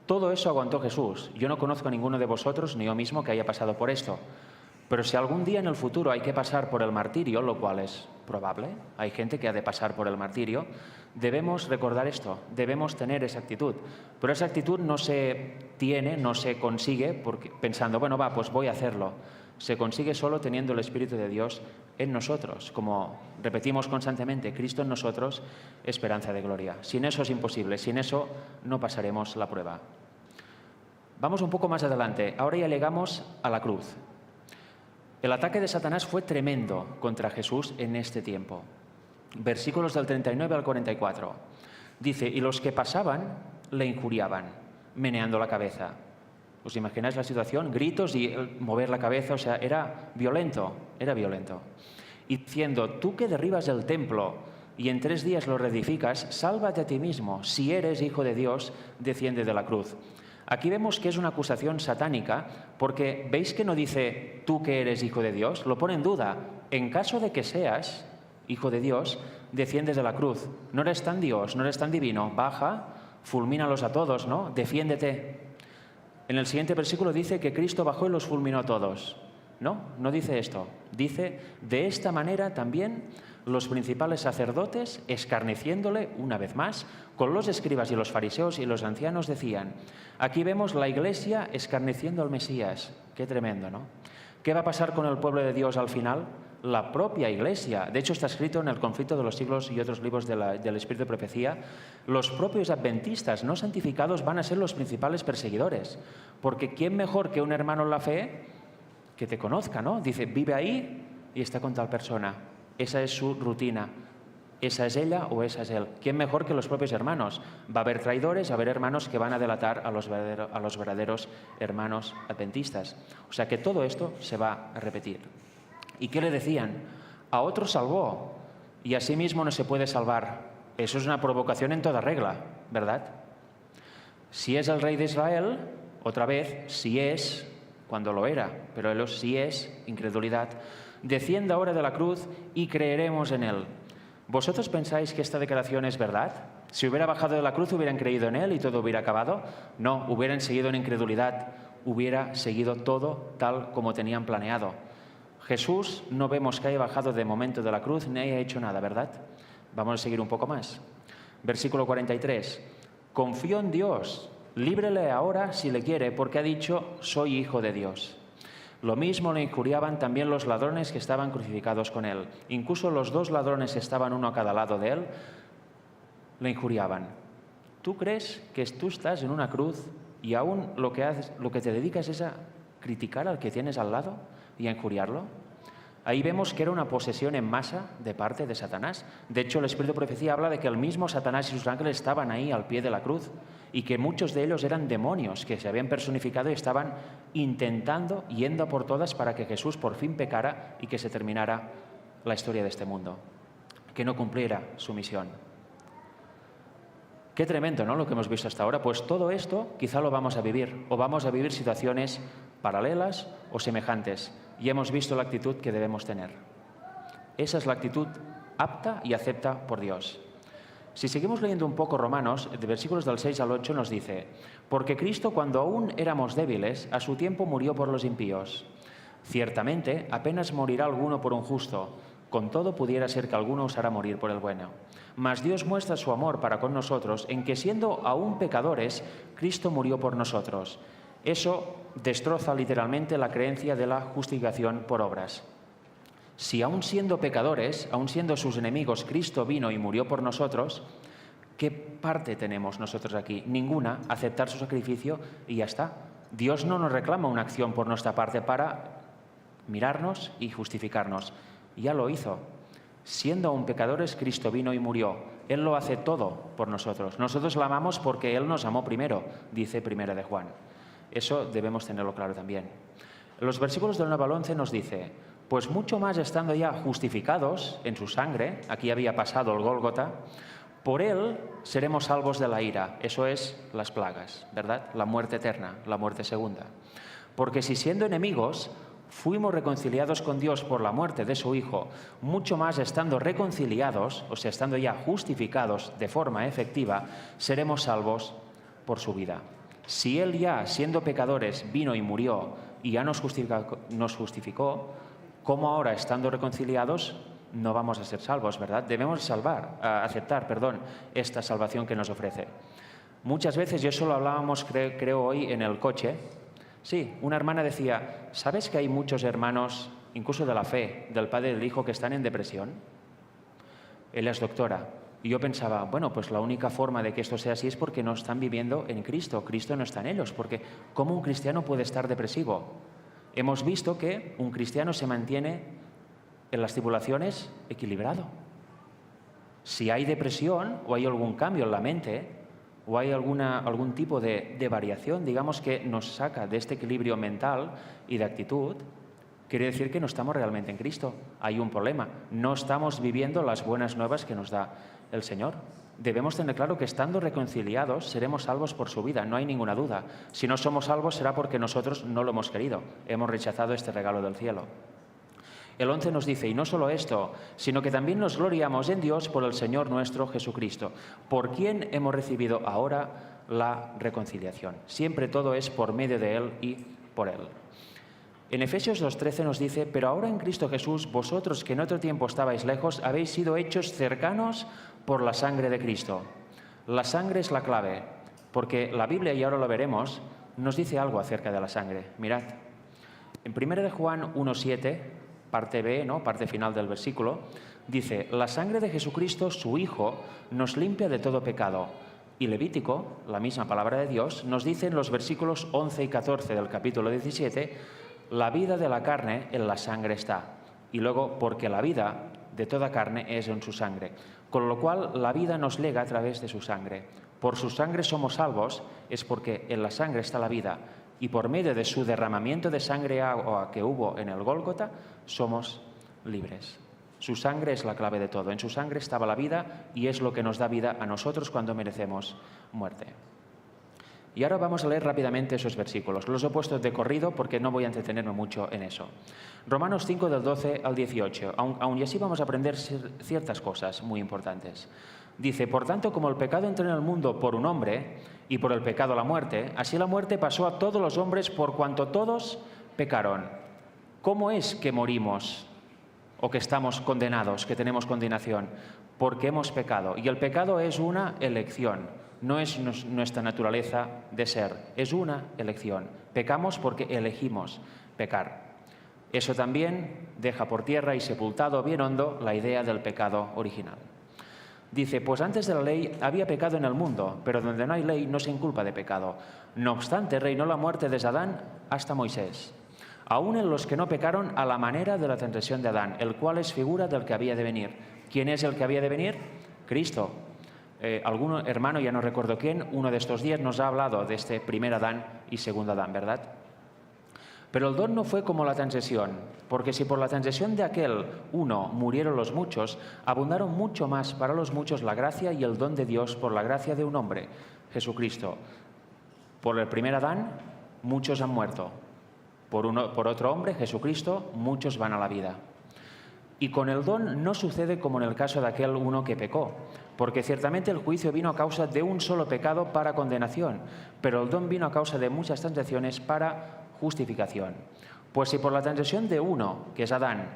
Todo eso aguantó Jesús. Yo no conozco a ninguno de vosotros, ni yo mismo, que haya pasado por esto. Pero si algún día en el futuro hay que pasar por el martirio, lo cual es probable, hay gente que ha de pasar por el martirio, debemos recordar esto, debemos tener esa actitud. Pero esa actitud no se tiene, no se consigue pensando, bueno, va, pues voy a hacerlo. Se consigue solo teniendo el Espíritu de Dios en nosotros. Como repetimos constantemente, Cristo en nosotros, esperanza de gloria. Sin eso es imposible, sin eso no pasaremos la prueba. Vamos un poco más adelante, ahora ya llegamos a la cruz. El ataque de Satanás fue tremendo contra Jesús en este tiempo. Versículos del 39 al 44. Dice, y los que pasaban le injuriaban, meneando la cabeza. ¿Os imagináis la situación? Gritos y mover la cabeza, o sea, era violento. Y diciendo, tú que derribas el templo y en 3 días lo reedificas, sálvate a ti mismo. Si eres hijo de Dios, desciende de la cruz. Aquí vemos que es una acusación satánica porque veis que no dice tú que eres hijo de Dios, lo pone en duda. En caso de que seas hijo de Dios, desciendes de la cruz. No eres tan Dios, no eres tan divino, baja, fulmínalos a todos, ¿no? Defiéndete. En el siguiente versículo dice que Cristo bajó y los fulminó a todos. No dice esto. Dice, de esta manera también los principales sacerdotes, escarneciéndole una vez más, con los escribas y los fariseos y los ancianos decían, aquí vemos la Iglesia escarneciendo al Mesías. Qué tremendo, ¿no? ¿Qué va a pasar con el pueblo de Dios al final? La propia Iglesia. De hecho, está escrito en el Conflicto de los Siglos y otros libros del Espíritu de Profecía, los propios adventistas no santificados van a ser los principales perseguidores. Porque ¿quién mejor que un hermano en la fe que te conozca, ¿no? Dice, vive ahí y está con tal persona. Esa es su rutina. ¿Esa es ella o esa es él? ¿Quién mejor que los propios hermanos? Va a haber traidores, va a haber hermanos que van a delatar a los verdaderos hermanos adventistas. O sea que todo esto se va a repetir. ¿Y qué le decían? A otro salvó y a sí mismo no se puede salvar. Eso es una provocación en toda regla, ¿verdad? Si es el rey de Israel, otra vez, si es, cuando lo era, pero él si es, incredulidad, descienda ahora de la cruz y creeremos en él. ¿Vosotros pensáis que esta declaración es verdad? Si hubiera bajado de la cruz, ¿hubieran creído en él y todo hubiera acabado? No, hubieran seguido en incredulidad, hubiera seguido todo tal como tenían planeado. Jesús no vemos que haya bajado de momento de la cruz ni haya hecho nada, ¿verdad? Vamos a seguir un poco más. Versículo 43. Confío en Dios, líbrele ahora si le quiere, porque ha dicho, soy hijo de Dios. Lo mismo le injuriaban también los ladrones que estaban crucificados con él. Incluso los 2 ladrones que estaban uno a cada lado de él, le injuriaban. ¿Tú crees que tú estás en una cruz y aún lo que te dedicas es a criticar al que tienes al lado y a injuriarlo? Ahí vemos que era una posesión en masa de parte de Satanás. De hecho, el Espíritu de Profecía habla de que el mismo Satanás y sus ángeles estaban ahí al pie de la cruz y que muchos de ellos eran demonios que se habían personificado y estaban intentando, yendo por todas para que Jesús por fin pecara y que se terminara la historia de este mundo, que no cumpliera su misión. Qué tremendo, ¿no?, lo que hemos visto hasta ahora. Pues todo esto quizá lo vamos a vivir, o vamos a vivir situaciones paralelas o semejantes. Y hemos visto la actitud que debemos tener. Esa es la actitud apta y acepta por Dios. Si seguimos leyendo un poco Romanos, de versículos del 6 al 8 nos dice: porque Cristo, cuando aún éramos débiles, a su tiempo murió por los impíos. Ciertamente, apenas morirá alguno por un justo, con todo pudiera ser que alguno osara morir por el bueno. Mas Dios muestra su amor para con nosotros en que, siendo aún pecadores, Cristo murió por nosotros. Eso destroza literalmente la creencia de la justificación por obras. Si aún siendo pecadores, aún siendo sus enemigos, Cristo vino y murió por nosotros, ¿qué parte tenemos nosotros aquí? Ninguna. Aceptar su sacrificio y ya está. Dios no nos reclama una acción por nuestra parte para mirarnos y justificarnos. Ya lo hizo. Siendo aún pecadores, Cristo vino y murió. Él lo hace todo por nosotros. Nosotros lo amamos porque Él nos amó primero, dice Primera de Juan. Eso debemos tenerlo claro también. En los versículos del 9 al 11 nos dice: pues mucho más estando ya justificados en su sangre, aquí había pasado el Gólgota, por Él seremos salvos de la ira, eso es, las plagas, ¿verdad? La muerte eterna, la muerte segunda. Porque si siendo enemigos fuimos reconciliados con Dios por la muerte de su Hijo, mucho más estando reconciliados, o sea, estando ya justificados de forma efectiva, seremos salvos por su vida. Si Él ya, siendo pecadores, vino y murió y ya nos justificó, ¿cómo ahora, estando reconciliados, no vamos a ser salvos, verdad? Debemos aceptar esta salvación que nos ofrece. Muchas veces, y eso lo hablábamos creo hoy en el coche, sí, una hermana decía: ¿sabes que hay muchos hermanos, incluso de la fe, del Padre y del Hijo, que están en depresión? Ella es doctora. Y yo pensaba, bueno, pues la única forma de que esto sea así es porque no están viviendo en Cristo. Cristo no está en ellos, porque ¿cómo un cristiano puede estar depresivo? Hemos visto que un cristiano se mantiene en las tribulaciones equilibrado. Si hay depresión o hay algún cambio en la mente o hay algún tipo de variación, digamos, que nos saca de este equilibrio mental y de actitud, quiere decir que no estamos realmente en Cristo. Hay un problema. No estamos viviendo las buenas nuevas que nos da el Señor. Debemos tener claro que estando reconciliados seremos salvos por su vida, no hay ninguna duda. Si no somos salvos será porque nosotros no lo hemos querido, hemos rechazado este regalo del cielo. El 11 nos dice: y no solo esto, sino que también nos gloriamos en Dios por el Señor nuestro Jesucristo, por quien hemos recibido ahora la reconciliación. Siempre todo es por medio de Él y por Él. En Efesios 2:13 nos dice: pero ahora en Cristo Jesús, vosotros que en otro tiempo estabais lejos, habéis sido hechos cercanos por la sangre de Cristo. La sangre es la clave, porque la Biblia, y ahora lo veremos, nos dice algo acerca de la sangre. Mirad, en 1 de Juan 1:7, parte B, parte final del versículo, dice: la sangre de Jesucristo, su Hijo, nos limpia de todo pecado. Y Levítico, la misma palabra de Dios, nos dice en los versículos 11 y 14 del capítulo 17: la vida de la carne en la sangre está. Y luego, porque la vida de toda carne es en su sangre. Con lo cual, la vida nos lega a través de su sangre. Por su sangre somos salvos, es porque en la sangre está la vida. Y por medio de su derramamiento de sangre agua que hubo en el Gólgota, somos libres. Su sangre es la clave de todo. En su sangre estaba la vida y es lo que nos da vida a nosotros cuando merecemos muerte. Y ahora vamos a leer rápidamente esos versículos. Los he puesto de corrido porque no voy a entretenerme mucho en eso. Romanos 5, del 12 al 18. Aún y así vamos a aprender ciertas cosas muy importantes. Dice: por tanto, como el pecado entró en el mundo por un hombre, y por el pecado la muerte, así la muerte pasó a todos los hombres por cuanto todos pecaron. ¿Cómo es que morimos o que estamos condenados, que tenemos condenación? Porque hemos pecado. Y el pecado es una elección. No es nuestra naturaleza de ser, es una elección. Pecamos porque elegimos pecar. Eso también deja por tierra y sepultado bien hondo la idea del pecado original. Dice: pues antes de la ley había pecado en el mundo, pero donde no hay ley no se inculpa de pecado. No obstante, reinó la muerte desde Adán hasta Moisés, aún en los que no pecaron a la manera de la transgresión de Adán, el cual es figura del que había de venir. ¿Quién es el que había de venir? Cristo. Algún hermano, ya no recuerdo quién, uno de estos días nos ha hablado de este primer Adán y segundo Adán, ¿verdad? Pero el don no fue como la transgresión, porque si por la transgresión de aquel uno murieron los muchos, abundaron mucho más para los muchos la gracia y el don de Dios por la gracia de un hombre, Jesucristo. Por el primer Adán, muchos han muerto. Por otro hombre, Jesucristo, muchos van a la vida. Y con el don no sucede como en el caso de aquel uno que pecó, porque ciertamente el juicio vino a causa de un solo pecado para condenación, pero el don vino a causa de muchas transgresiones para justificación. Pues si por la transgresión de uno, que es Adán,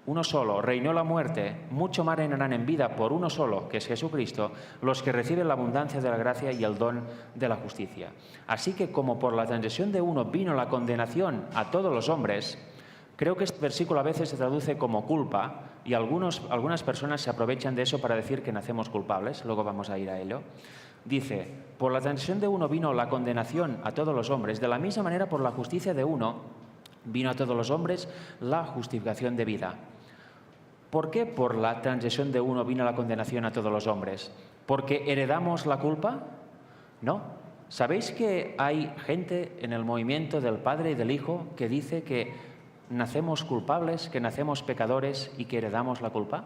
uno solo, reinó la muerte, mucho más reinarán en vida por uno solo, que es Jesucristo, los que reciben la abundancia de la gracia y el don de la justicia. Así que como por la transgresión de uno vino la condenación a todos los hombres, creo que este versículo a veces se traduce como culpa y algunas personas se aprovechan de eso para decir que nacemos culpables, luego vamos a ir a ello. Dice, por la transgresión de uno vino la condenación a todos los hombres, de la misma manera por la justicia de uno vino a todos los hombres la justificación de vida. ¿Por qué por la transgresión de uno vino la condenación a todos los hombres? ¿Porque heredamos la culpa? No. ¿Sabéis que hay gente en el movimiento del Padre y del Hijo que dice que nacemos culpables, que nacemos pecadores y que heredamos la culpa?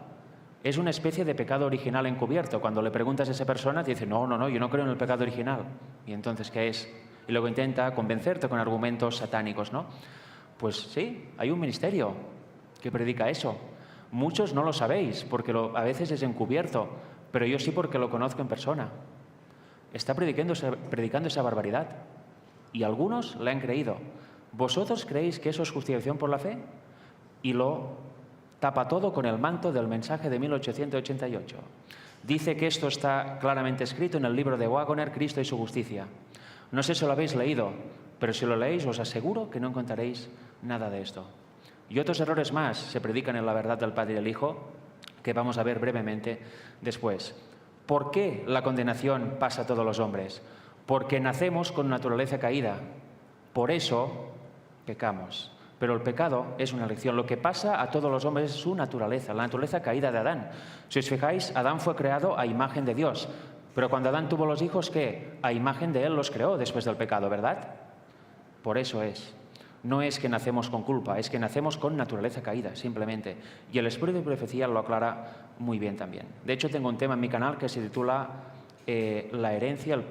Es una especie de pecado original encubierto. Cuando le preguntas a esa persona, te dice, no, yo no creo en el pecado original. ¿Y entonces qué es? Y luego intenta convencerte con argumentos satánicos, ¿no? Pues sí, hay un ministerio que predica eso. Muchos no lo sabéis, porque a veces es encubierto, pero yo sí porque lo conozco en persona. Está predicando esa barbaridad. Y algunos la han creído. ¿Vosotros creéis que eso es justificación por la fe? Y lo tapa todo con el manto del mensaje de 1888. Dice que esto está claramente escrito en el libro de Waggoner, Cristo y su justicia. No sé si lo habéis leído, pero si lo leéis os aseguro que no encontraréis nada de esto. Y otros errores más se predican en la verdad del Padre y del Hijo, que vamos a ver brevemente después. ¿Por qué la condenación pasa a todos los hombres? Porque nacemos con naturaleza caída. Por eso pecamos. Pero el pecado es una elección. Lo que pasa a todos los hombres es su naturaleza, la naturaleza caída de Adán. Si os fijáis, Adán fue creado a imagen de Dios. Pero cuando Adán tuvo los hijos, ¿qué? A imagen de él los creó después del pecado, ¿verdad? Por eso es. No es que nacemos con culpa, es que nacemos con naturaleza caída, simplemente. Y el Espíritu de Profecía lo aclara muy bien también. De hecho, tengo un tema en mi canal que se titula La herencia.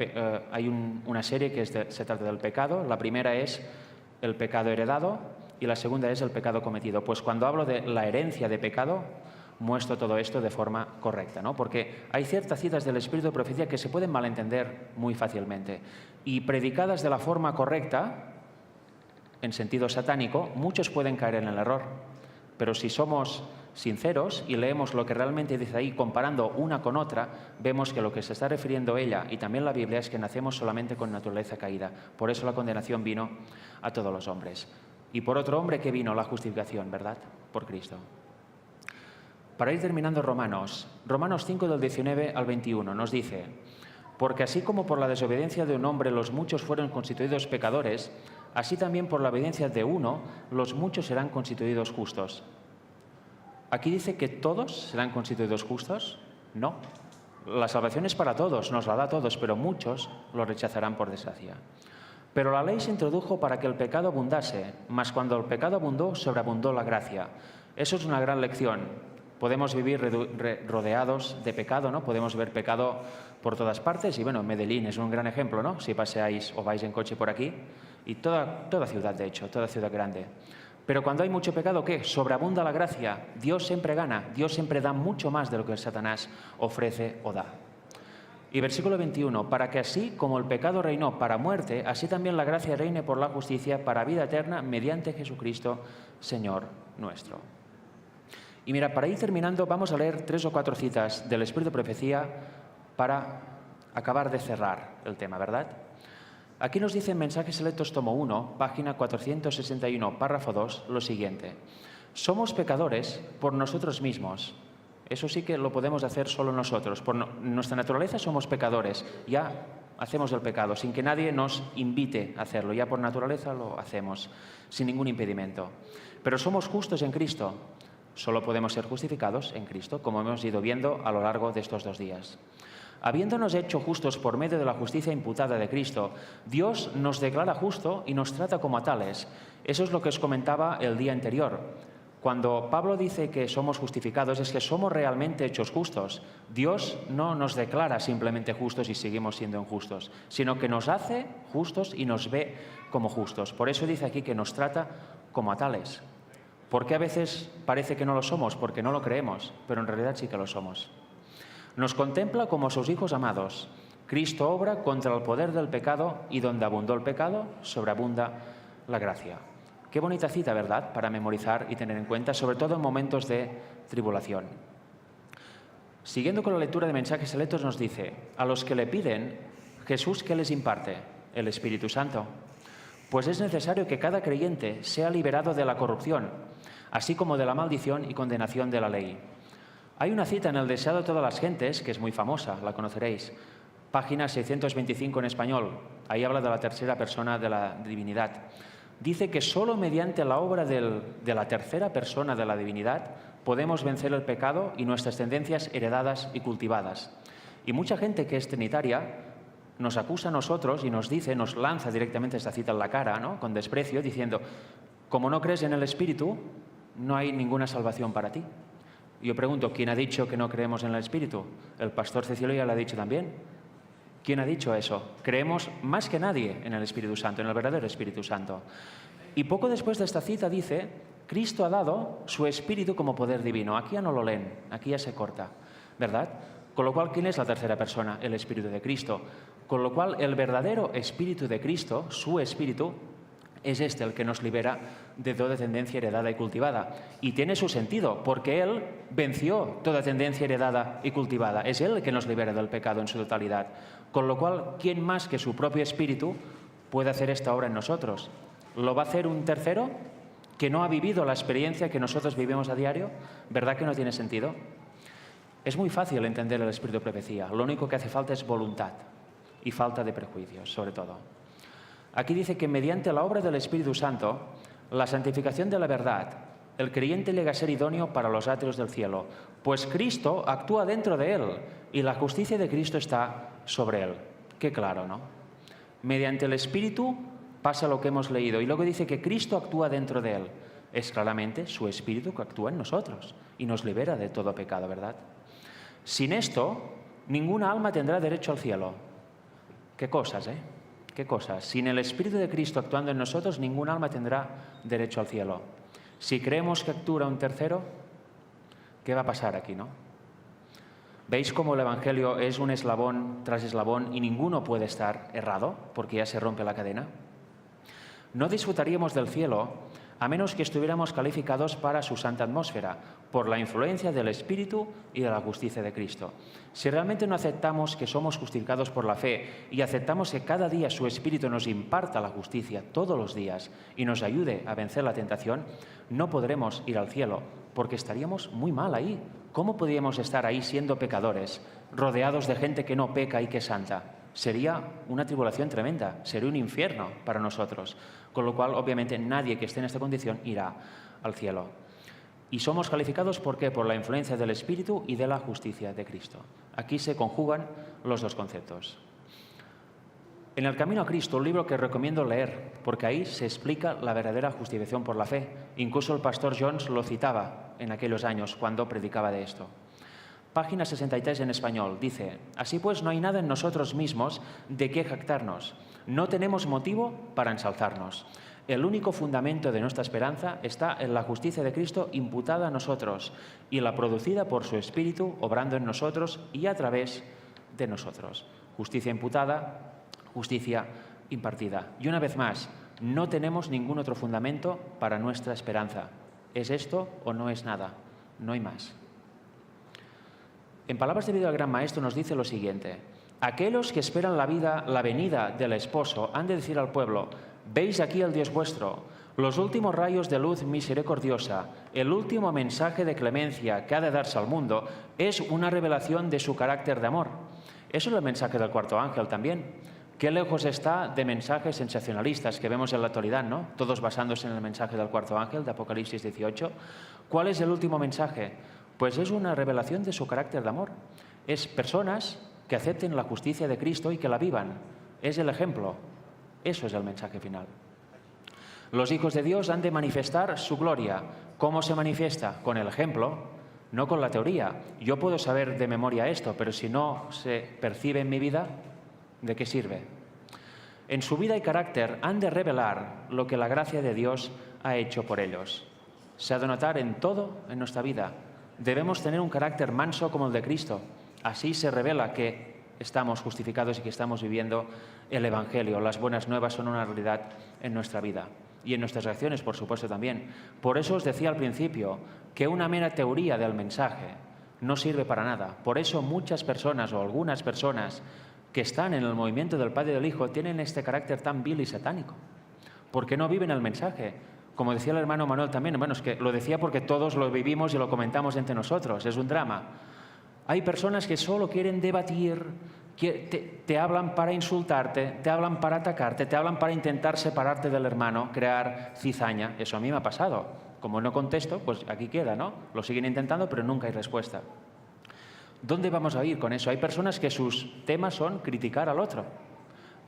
Hay una serie que se trata del pecado. La primera es el pecado heredado y la segunda es el pecado cometido. Pues cuando hablo de la herencia de pecado, muestro todo esto de forma correcta, ¿no? Porque hay ciertas citas del Espíritu de Profecía que se pueden malentender muy fácilmente. Y predicadas de la forma correcta, en sentido satánico, muchos pueden caer en el error. Pero si somos sinceros y leemos lo que realmente dice ahí, comparando una con otra, vemos que lo que se está refiriendo ella y también la Biblia es que nacemos solamente con naturaleza caída. Por eso la condenación vino a todos los hombres. Y por otro hombre que vino la justificación, ¿verdad? Por Cristo. Para ir terminando Romanos 5 del 19 al 21 nos dice: porque así como por la desobediencia de un hombre los muchos fueron constituidos pecadores, así también por la obediencia de uno los muchos serán constituidos justos. ¿Aquí dice que todos serán constituidos justos? No. La salvación es para todos, nos la da a todos, pero muchos lo rechazarán por desgracia. Pero la ley se introdujo para que el pecado abundase, mas cuando el pecado abundó, sobreabundó la gracia. Eso es una gran lección. Podemos vivir rodeados de pecado, ¿no? Podemos ver pecado por todas partes y, bueno, Medellín es un gran ejemplo, ¿no? Si paseáis o vais en coche por aquí, y toda ciudad, de hecho, toda ciudad grande. Pero cuando hay mucho pecado, ¿qué? Sobreabunda la gracia. Dios siempre gana. Dios siempre da mucho más de lo que el Satanás ofrece o da. Y versículo 21, para que así como el pecado reinó para muerte, así también la gracia reine por la justicia para vida eterna mediante Jesucristo, Señor nuestro. Y mira, para ir terminando, vamos a leer 3 o 4 citas del Espíritu de Profecía para acabar de cerrar el tema, ¿verdad? Aquí nos dice en Mensajes Selectos, tomo 1, página 461, párrafo 2, lo siguiente. Somos pecadores por nosotros mismos. Eso sí que lo podemos hacer solo nosotros. Por nuestra naturaleza somos pecadores. Ya hacemos el pecado, sin que nadie nos invite a hacerlo. Ya por naturaleza lo hacemos, sin ningún impedimento. Pero somos justos en Cristo. Solo podemos ser justificados en Cristo, como hemos ido viendo a lo largo de estos 2 días. Habiéndonos hecho justos por medio de la justicia imputada de Cristo, Dios nos declara justo y nos trata como a tales. Eso es lo que os comentaba el día anterior. Cuando Pablo dice que somos justificados, es que somos realmente hechos justos. Dios no nos declara simplemente justos y seguimos siendo injustos, sino que nos hace justos y nos ve como justos. Por eso dice aquí que nos trata como a tales. ¿Por qué a veces parece que no lo somos? Porque no lo creemos, pero en realidad sí que lo somos. Nos contempla como sus hijos amados. Cristo obra contra el poder del pecado y donde abundó el pecado, sobreabunda la gracia. Qué bonita cita, ¿verdad?, para memorizar y tener en cuenta, sobre todo en momentos de tribulación. Siguiendo con la lectura de mensajes selectos, nos dice: a los que le piden, Jesús, ¿qué les imparte? El Espíritu Santo. Pues es necesario que cada creyente sea liberado de la corrupción, así como de la maldición y condenación de la ley. Hay una cita en el Deseado de todas las gentes, que es muy famosa, la conoceréis, página 625 en español. Ahí habla de la tercera persona de la divinidad. Dice que solo mediante la obra de la tercera persona de la divinidad podemos vencer el pecado y nuestras tendencias heredadas y cultivadas. Y mucha gente que es trinitaria nos acusa a nosotros y nos dice, nos lanza directamente esta cita en la cara, ¿no?, con desprecio, diciendo: como no crees en el Espíritu, no hay ninguna salvación para ti. Yo pregunto, ¿quién ha dicho que no creemos en el Espíritu? El pastor Cecilio ya lo ha dicho también. ¿Quién ha dicho eso? Creemos más que nadie en el Espíritu Santo, en el verdadero Espíritu Santo. Y poco después de esta cita dice: Cristo ha dado su Espíritu como poder divino. Aquí ya no lo leen, aquí ya se corta, ¿verdad? Con lo cual, ¿quién es la tercera persona? El Espíritu de Cristo. Con lo cual, el verdadero Espíritu de Cristo, su Espíritu, es este el que nos libera de toda tendencia heredada y cultivada. Y tiene su sentido, porque Él venció toda tendencia heredada y cultivada. Es Él el que nos libera del pecado en su totalidad. Con lo cual, ¿quién más que su propio Espíritu puede hacer esta obra en nosotros? ¿Lo va a hacer un tercero que no ha vivido la experiencia que nosotros vivimos a diario? ¿Verdad que no tiene sentido? Es muy fácil entender el espíritu de profecía. Lo único que hace falta es voluntad y falta de prejuicios, sobre todo. Aquí dice que mediante la obra del Espíritu Santo, la santificación de la verdad, el creyente llega a ser idóneo para los atrios del cielo, pues Cristo actúa dentro de él y la justicia de Cristo está sobre él. Qué claro, ¿no? Mediante el Espíritu pasa lo que hemos leído. Y luego dice que Cristo actúa dentro de él. Es claramente su Espíritu que actúa en nosotros y nos libera de todo pecado, ¿verdad? Sin esto, ninguna alma tendrá derecho al cielo. Qué cosas, ¿eh? Qué cosas. Sin el Espíritu de Cristo actuando en nosotros, ningún alma tendrá derecho al cielo. Si creemos que actúa un tercero, ¿qué va a pasar aquí, no? ¿Veis cómo el Evangelio es un eslabón tras eslabón y ninguno puede estar errado porque ya se rompe la cadena? No disfrutaríamos del cielo a menos que estuviéramos calificados para su santa atmósfera, por la influencia del Espíritu y de la justicia de Cristo. Si realmente no aceptamos que somos justificados por la fe y aceptamos que cada día su Espíritu nos imparta la justicia todos los días y nos ayude a vencer la tentación, no podremos ir al cielo, porque estaríamos muy mal ahí. ¿Cómo podríamos estar ahí siendo pecadores, rodeados de gente que no peca y que es santa? Sería una tribulación tremenda, sería un infierno para nosotros. Con lo cual, obviamente, nadie que esté en esta condición irá al cielo. Y somos calificados, ¿por qué? Por la influencia del Espíritu y de la justicia de Cristo. Aquí se conjugan los dos conceptos. En el Camino a Cristo, un libro que recomiendo leer, porque ahí se explica la verdadera justificación por la fe. Incluso el pastor Jones lo citaba en aquellos años cuando predicaba de esto. Página 63 en español, dice: así pues, no hay nada en nosotros mismos de qué jactarnos. No tenemos motivo para ensalzarnos. El único fundamento de nuestra esperanza está en la justicia de Cristo imputada a nosotros y la producida por su Espíritu obrando en nosotros y a través de nosotros. Justicia imputada, justicia impartida. Y una vez más, no tenemos ningún otro fundamento para nuestra esperanza. ¿Es esto o no es nada? No hay más. En palabras de vida del Gran Maestro nos dice lo siguiente: aquellos que esperan la venida del esposo han de decir al pueblo: veis aquí al Dios vuestro, los últimos rayos de luz misericordiosa, el último mensaje de clemencia que ha de darse al mundo es una revelación de su carácter de amor. Eso es el mensaje del cuarto ángel también. Qué lejos está de mensajes sensacionalistas que vemos en la actualidad, ¿no? Todos basándose en el mensaje del cuarto ángel de Apocalipsis 18. ¿Cuál es el último mensaje? Pues es una revelación de su carácter de amor. Es personas que acepten la justicia de Cristo y que la vivan. Es el ejemplo. Eso es el mensaje final. Los hijos de Dios han de manifestar su gloria. ¿Cómo se manifiesta? Con el ejemplo, no con la teoría. Yo puedo saber de memoria esto, pero si no se percibe en mi vida, ¿de qué sirve? En su vida y carácter han de revelar lo que la gracia de Dios ha hecho por ellos. Se ha de notar en todo en nuestra vida. Debemos tener un carácter manso como el de Cristo. Así se revela que estamos justificados y que estamos viviendo el Evangelio. Las buenas nuevas son una realidad en nuestra vida y en nuestras acciones, por supuesto, también. Por eso os decía al principio que una mera teoría del mensaje no sirve para nada. Por eso muchas personas o algunas personas que están en el movimiento del Padre y del Hijo tienen este carácter tan vil y satánico, porque no viven el mensaje. Como decía el hermano Manuel también, bueno, es que lo decía porque todos lo vivimos y lo comentamos entre nosotros, es un drama. Hay personas que solo quieren debatir, que te hablan para insultarte, te hablan para atacarte, te hablan para intentar separarte del hermano, crear cizaña. Eso a mí me ha pasado. Como no contesto, pues aquí queda, ¿no? Lo siguen intentando, pero nunca hay respuesta. ¿Dónde vamos a ir con eso? Hay personas que sus temas son criticar al otro.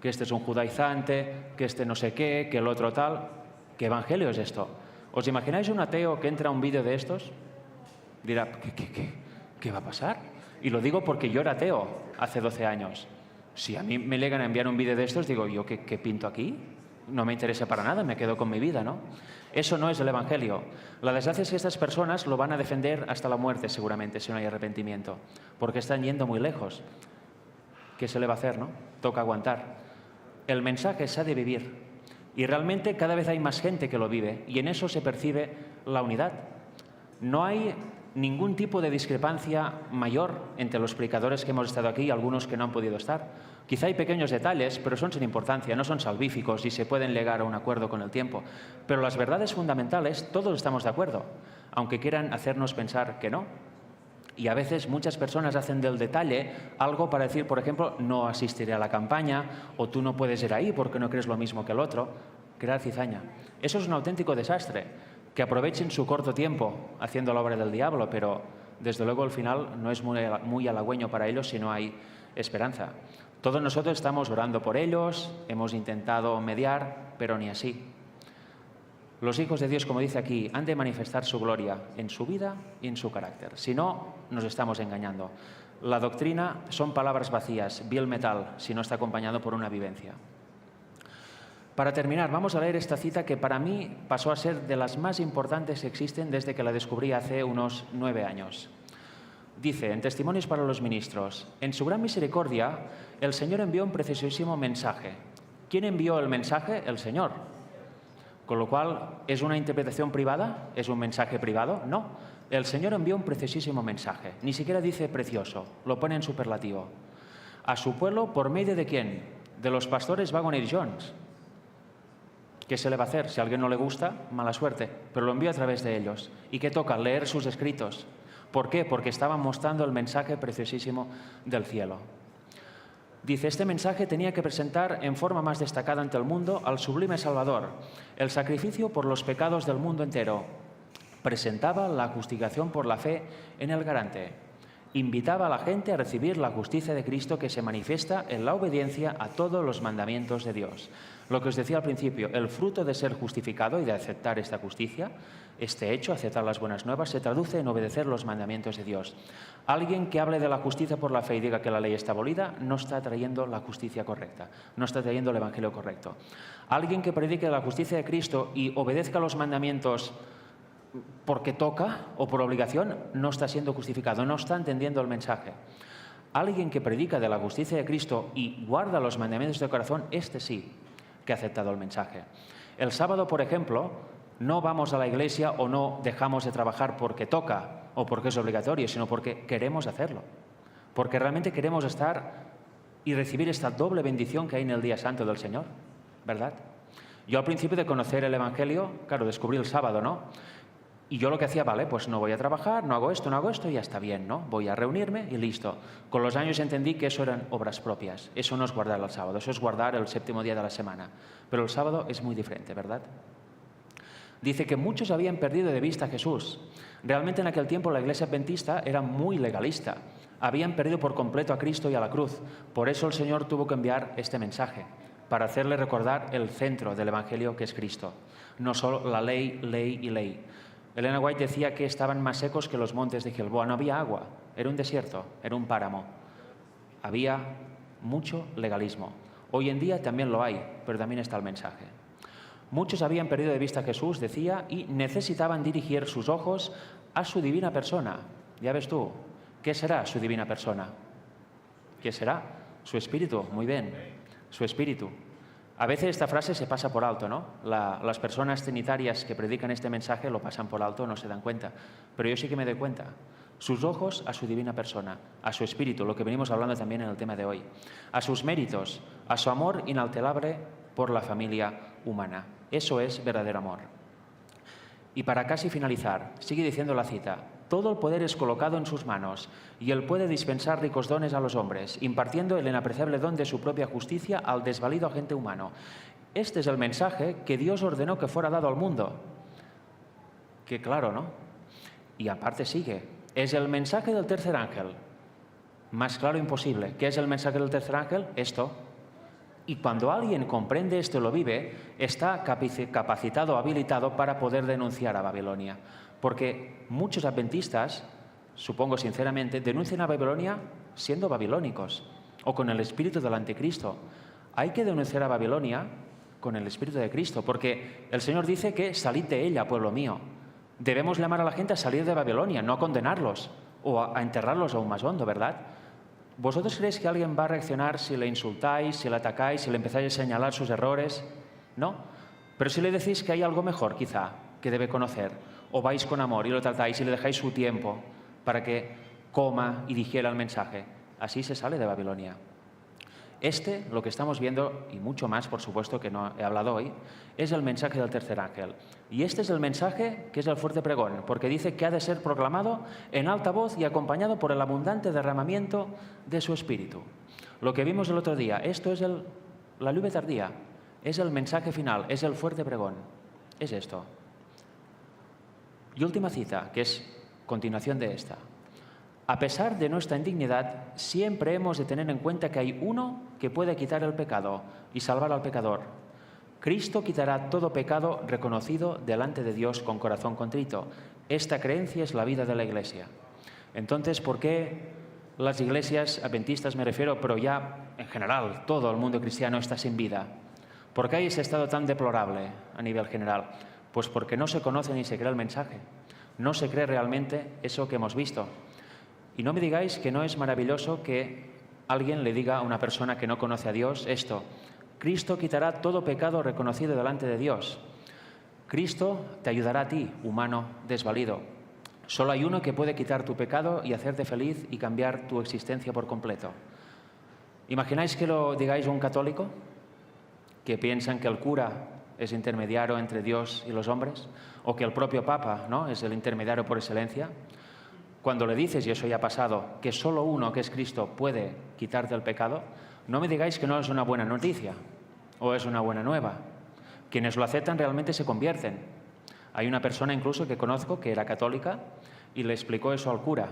Que este es un judaizante, que este no sé qué, que el otro tal. ¿Qué evangelio es esto? ¿Os imagináis un ateo que entra a un vídeo de estos? Dirá, ¿qué va a pasar? Y lo digo porque yo era ateo hace 12 años. Si a mí me llegan a enviar un vídeo de estos, digo, ¿yo qué pinto aquí? No me interesa para nada, me quedo con mi vida, ¿no? Eso no es el evangelio. La desgracia es que estas personas lo van a defender hasta la muerte, seguramente, si no hay arrepentimiento, porque están yendo muy lejos. ¿Qué se le va a hacer, no? Toca aguantar. El mensaje se ha de vivir. Y realmente cada vez hay más gente que lo vive y en eso se percibe la unidad. No hay ningún tipo de discrepancia mayor entre los predicadores que hemos estado aquí y algunos que no han podido estar. Quizá hay pequeños detalles, pero son sin importancia, no son salvíficos y se pueden llegar a un acuerdo con el tiempo. Pero las verdades fundamentales, todos estamos de acuerdo, aunque quieran hacernos pensar que no. Y a veces muchas personas hacen del detalle algo para decir, por ejemplo, no asistiré a la campaña o tú no puedes ir ahí porque no crees lo mismo que el otro. Crear cizaña. Eso es un auténtico desastre. Que aprovechen su corto tiempo haciendo la obra del diablo, pero desde luego al final no es muy halagüeño para ellos si no hay esperanza. Todos nosotros estamos orando por ellos, hemos intentado mediar, pero ni así. Los hijos de Dios, como dice aquí, han de manifestar su gloria en su vida y en su carácter. Si no, nos estamos engañando. La doctrina son palabras vacías, vil metal, si no está acompañado por una vivencia. Para terminar, vamos a leer esta cita que para mí pasó a ser de las más importantes que existen desde que la descubrí hace unos 9 años. Dice, en Testimonios para los Ministros, en su gran misericordia, el Señor envió un preciosísimo mensaje. ¿Quién envió el mensaje? El Señor. Con lo cual, ¿es una interpretación privada? ¿Es un mensaje privado? No. El Señor envió un preciosísimo mensaje. Ni siquiera dice precioso, lo pone en superlativo. A su pueblo, ¿por medio de quién? De los pastores Waggoner Jones. ¿Qué se le va a hacer? Si a alguien no le gusta, mala suerte. Pero lo envió a través de ellos. ¿Y qué toca? Leer sus escritos. ¿Por qué? Porque estaban mostrando el mensaje preciosísimo del cielo. Dice, este mensaje tenía que presentar en forma más destacada ante el mundo al sublime Salvador, el sacrificio por los pecados del mundo entero. Presentaba la justificación por la fe en el garante. Invitaba a la gente a recibir la justicia de Cristo que se manifiesta en la obediencia a todos los mandamientos de Dios. Lo que os decía al principio, el fruto de ser justificado y de aceptar esta justicia, este hecho, aceptar las buenas nuevas, se traduce en obedecer los mandamientos de Dios. Alguien que hable de la justicia por la fe y diga que la ley está abolida, no está trayendo la justicia correcta, no está trayendo el evangelio correcto. Alguien que predique la justicia de Cristo y obedezca los mandamientos porque toca o por obligación, no está siendo justificado, no está entendiendo el mensaje. Alguien que predica de la justicia de Cristo y guarda los mandamientos de corazón, este sí que ha aceptado el mensaje. El sábado, por ejemplo, no vamos a la iglesia o no dejamos de trabajar porque toca o porque es obligatorio, sino porque queremos hacerlo. Porque realmente queremos estar y recibir esta doble bendición que hay en el día santo del Señor, ¿verdad? Yo al principio de conocer el evangelio, claro, descubrí el sábado, ¿no? Y yo lo que hacía, vale, pues no voy a trabajar, no hago esto y ya está bien, ¿no? Voy a reunirme y listo. Con los años entendí que eso eran obras propias. Eso no es guardar el sábado, eso es guardar el séptimo día de la semana. Pero el sábado es muy diferente, ¿verdad? Dice que muchos habían perdido de vista a Jesús. Realmente en aquel tiempo la iglesia adventista era muy legalista. Habían perdido por completo a Cristo y a la cruz. Por eso el Señor tuvo que enviar este mensaje, para hacerle recordar el centro del evangelio que es Cristo. No solo la ley, ley y ley. Elena White decía que estaban más secos que los montes de Gilboa. No había agua, era un desierto, era un páramo. Había mucho legalismo. Hoy en día también lo hay, pero también está el mensaje. Muchos habían perdido de vista a Jesús, decía, y necesitaban dirigir sus ojos a su divina persona. Ya ves tú, ¿qué será su divina persona? ¿Qué será? Su espíritu, muy bien, su espíritu. A veces esta frase se pasa por alto, ¿no? Las personas trinitarias que predican este mensaje lo pasan por alto, no se dan cuenta. Pero yo sí que me doy cuenta. Sus ojos a su divina persona, a su espíritu, lo que venimos hablando también en el tema de hoy. A sus méritos, a su amor inalterable por la familia humana. Eso es verdadero amor. Y para casi finalizar, sigue diciendo la cita: todo el poder es colocado en sus manos, y él puede dispensar ricos dones a los hombres, impartiendo el inapreciable don de su propia justicia al desvalido agente humano. Este es el mensaje que Dios ordenó que fuera dado al mundo. Qué claro, ¿no? Y aparte sigue: es el mensaje del tercer ángel. Más claro imposible. ¿Qué es el mensaje del tercer ángel? Esto. Y cuando alguien comprende esto y lo vive, está capacitado, habilitado para poder denunciar a Babilonia. Porque muchos adventistas, supongo sinceramente, denuncian a Babilonia siendo babilónicos o con el espíritu del anticristo. Hay que denunciar a Babilonia con el espíritu de Cristo, porque el Señor dice que salid de ella, pueblo mío. Debemos llamar a la gente a salir de Babilonia, no a condenarlos o a enterrarlos aún más hondo, ¿verdad? ¿Vosotros creéis que alguien va a reaccionar si le insultáis, si le atacáis, si le empezáis a señalar sus errores? No. Pero si le decís que hay algo mejor, quizá, que debe conocer, o vais con amor y lo tratáis y le dejáis su tiempo para que coma y digiera el mensaje, así se sale de Babilonia. Lo que estamos viendo, y mucho más, por supuesto, que no he hablado hoy, es el mensaje del tercer ángel. Y este es el mensaje que es el fuerte pregón, porque dice que ha de ser proclamado en alta voz y acompañado por el abundante derramamiento de su espíritu. Lo que vimos el otro día, esto es la lluvia tardía, es el mensaje final, es el fuerte pregón, es esto. Y última cita, que es continuación de esta. A pesar de nuestra indignidad, siempre hemos de tener en cuenta que hay uno que puede quitar el pecado y salvar al pecador. Cristo quitará todo pecado reconocido delante de Dios con corazón contrito. Esta creencia es la vida de la Iglesia. Entonces, ¿por qué las iglesias adventistas, me refiero, pero ya en general todo el mundo cristiano está sin vida? ¿Por qué hay ese estado tan deplorable a nivel general? Pues porque no se conoce ni se cree el mensaje. No se cree realmente eso que hemos visto. Y no me digáis que no es maravilloso que alguien le diga a una persona que no conoce a Dios esto: Cristo quitará todo pecado reconocido delante de Dios. Cristo te ayudará a ti, humano desvalido. Solo hay uno que puede quitar tu pecado y hacerte feliz y cambiar tu existencia por completo. ¿Imagináis que lo digáis a un católico? Que piensan que el cura es intermediario entre Dios y los hombres, o que el propio Papa, ¿no?, es el intermediario por excelencia. Cuando le dices, y eso ya ha pasado, que solo uno, que es Cristo, puede quitarte el pecado, no me digáis que no es una buena noticia o es una buena nueva. Quienes lo aceptan realmente se convierten. Hay una persona incluso que conozco que era católica y le explicó eso al cura.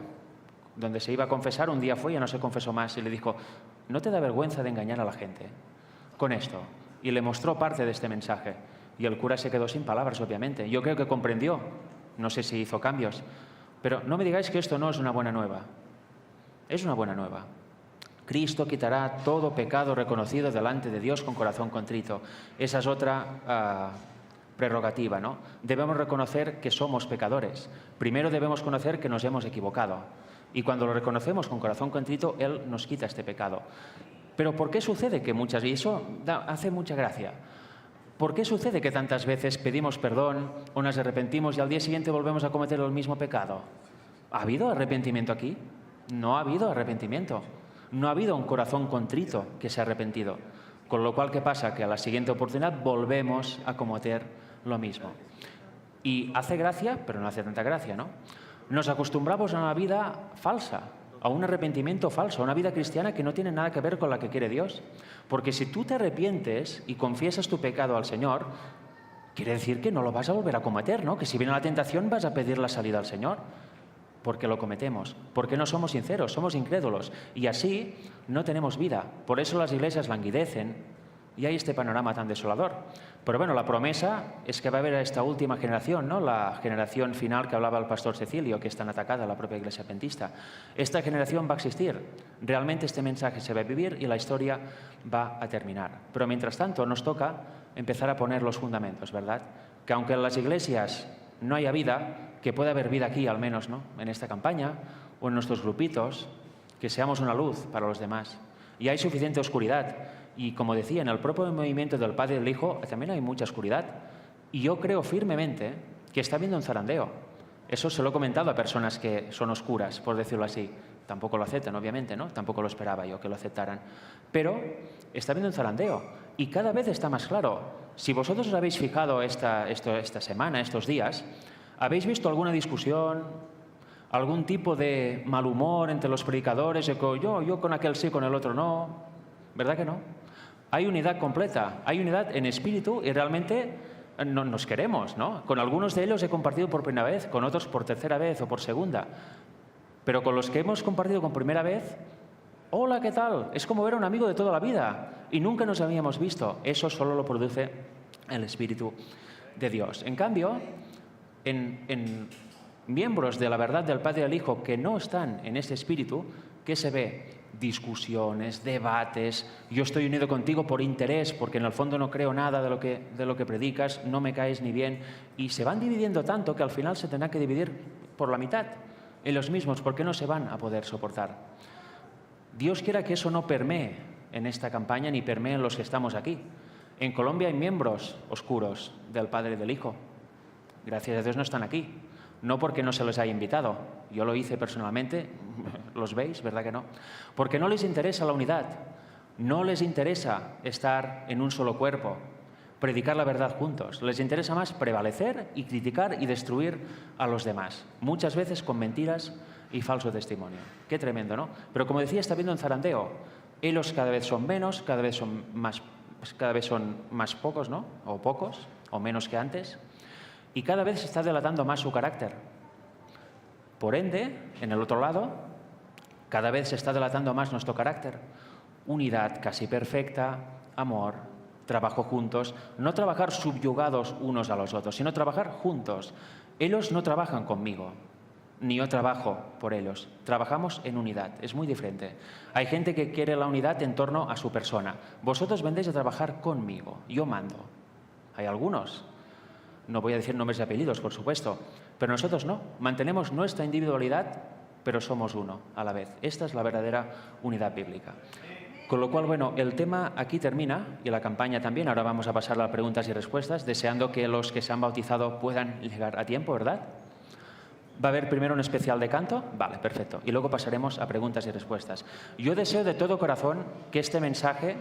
Donde se iba a confesar, un día fue y ya no se confesó más y le dijo: ¿no te da vergüenza de engañar a la gente con esto? Y le mostró parte de este mensaje. Y el cura se quedó sin palabras, obviamente. Yo creo que comprendió. No sé si hizo cambios. Pero no me digáis que esto no es una buena nueva. Es una buena nueva. Cristo quitará todo pecado reconocido delante de Dios con corazón contrito. Esa es otra prerrogativa, ¿no? Debemos reconocer que somos pecadores. Primero debemos conocer que nos hemos equivocado. Y cuando lo reconocemos con corazón contrito, Él nos quita este pecado. Pero ¿por qué sucede que muchas, y eso hace mucha gracia, ¿por qué sucede que tantas veces pedimos perdón o nos arrepentimos y al día siguiente volvemos a cometer el mismo pecado? ¿Ha habido arrepentimiento aquí? No ha habido arrepentimiento. No ha habido un corazón contrito que se ha arrepentido. Con lo cual, ¿qué pasa? Que a la siguiente oportunidad volvemos a cometer lo mismo. Y hace gracia, pero no hace tanta gracia, ¿no? Nos acostumbramos a una vida falsa, a un arrepentimiento falso, a una vida cristiana que no tiene nada que ver con la que quiere Dios. Porque si tú te arrepientes y confiesas tu pecado al Señor, quiere decir que no lo vas a volver a cometer, ¿no? Que si viene la tentación vas a pedir la salida al Señor. Porque lo cometemos, porque no somos sinceros, somos incrédulos y así no tenemos vida. Por eso las iglesias languidecen, y hay este panorama tan desolador. Pero bueno, la promesa es que va a haber esta última generación, ¿no? La generación final que hablaba el pastor Cecilio, que es tan atacada en la propia Iglesia Adventista. Esta generación va a existir. Realmente este mensaje se va a vivir y la historia va a terminar. Pero mientras tanto nos toca empezar a poner los fundamentos, ¿verdad? Que aunque en las iglesias no haya vida, que pueda haber vida aquí al menos, ¿no? En esta campaña o en nuestros grupitos, que seamos una luz para los demás. Y hay suficiente oscuridad. Y como decía, en el propio movimiento del Padre y del Hijo también hay mucha oscuridad. Y yo creo firmemente que está habiendo un zarandeo. Eso se lo he comentado a personas que son oscuras, por decirlo así. Tampoco lo aceptan, obviamente, ¿no? Tampoco lo esperaba yo que lo aceptaran. Pero está habiendo un zarandeo. Y cada vez está más claro. Si vosotros os habéis fijado esta semana, estos días, ¿habéis visto alguna discusión, algún tipo de mal humor entre los predicadores? Yo con aquel sí, con el otro no. ¿Verdad que no? Hay unidad completa, hay unidad en espíritu y realmente nos queremos, ¿no? Con algunos de ellos he compartido por primera vez, con otros por tercera vez o por segunda. Pero con los que hemos compartido por primera vez, hola, ¿qué tal? Es como ver a un amigo de toda la vida y nunca nos habíamos visto. Eso solo lo produce el Espíritu de Dios. En cambio, en miembros de la verdad del Padre y del Hijo que no están en ese espíritu, ¿qué se ve? Discusiones, debates, yo estoy unido contigo por interés, porque en el fondo no creo nada de lo que predicas, no me caes ni bien, y se van dividiendo tanto que al final se tendrá que dividir por la mitad en los mismos, porque no se van a poder soportar. Dios quiera que eso no permee en esta campaña ni permee en los que estamos aquí. En Colombia hay miembros oscuros del Padre y del Hijo. Gracias a Dios no están aquí. No porque no se les haya invitado, yo lo hice personalmente, los veis, ¿verdad que no? Porque no les interesa la unidad, no les interesa estar en un solo cuerpo, predicar la verdad juntos, les interesa más prevalecer y criticar y destruir a los demás, muchas veces con mentiras y falso testimonio. Qué tremendo, ¿no? Pero como decía, está habiendo un zarandeo, ellos cada vez son menos, cada vez son más pocos, ¿no? O pocos, o menos que antes. Y cada vez se está delatando más su carácter. Por ende, en el otro lado, cada vez se está delatando más nuestro carácter. Unidad casi perfecta, amor, trabajo juntos. No trabajar subyugados unos a los otros, sino trabajar juntos. Ellos no trabajan conmigo, ni yo trabajo por ellos. Trabajamos en unidad, es muy diferente. Hay gente que quiere la unidad en torno a su persona. Vosotros vendéis a trabajar conmigo, yo mando. Hay algunos. No voy a decir nombres y apellidos, por supuesto, pero nosotros no. Mantenemos nuestra individualidad, pero somos uno a la vez. Esta es la verdadera unidad bíblica. Con lo cual, bueno, el tema aquí termina y la campaña también. Ahora vamos a pasar a las preguntas y respuestas, deseando que los que se han bautizado puedan llegar a tiempo, ¿verdad? ¿Va a haber primero un especial de canto? Vale, perfecto. Y luego pasaremos a preguntas y respuestas. Yo deseo de todo corazón que este mensaje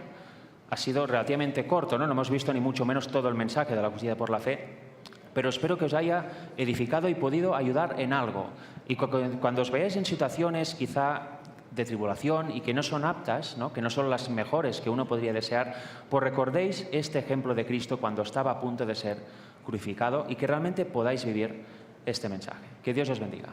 ha sido relativamente corto, ¿no? No hemos visto ni mucho menos todo el mensaje de la justicia por la fe, pero espero que os haya edificado y podido ayudar en algo. Y cuando os veáis en situaciones quizá de tribulación y que no son aptas, ¿no? Que no son las mejores que uno podría desear, pues recordéis este ejemplo de Cristo cuando estaba a punto de ser crucificado y que realmente podáis vivir este mensaje. Que Dios os bendiga.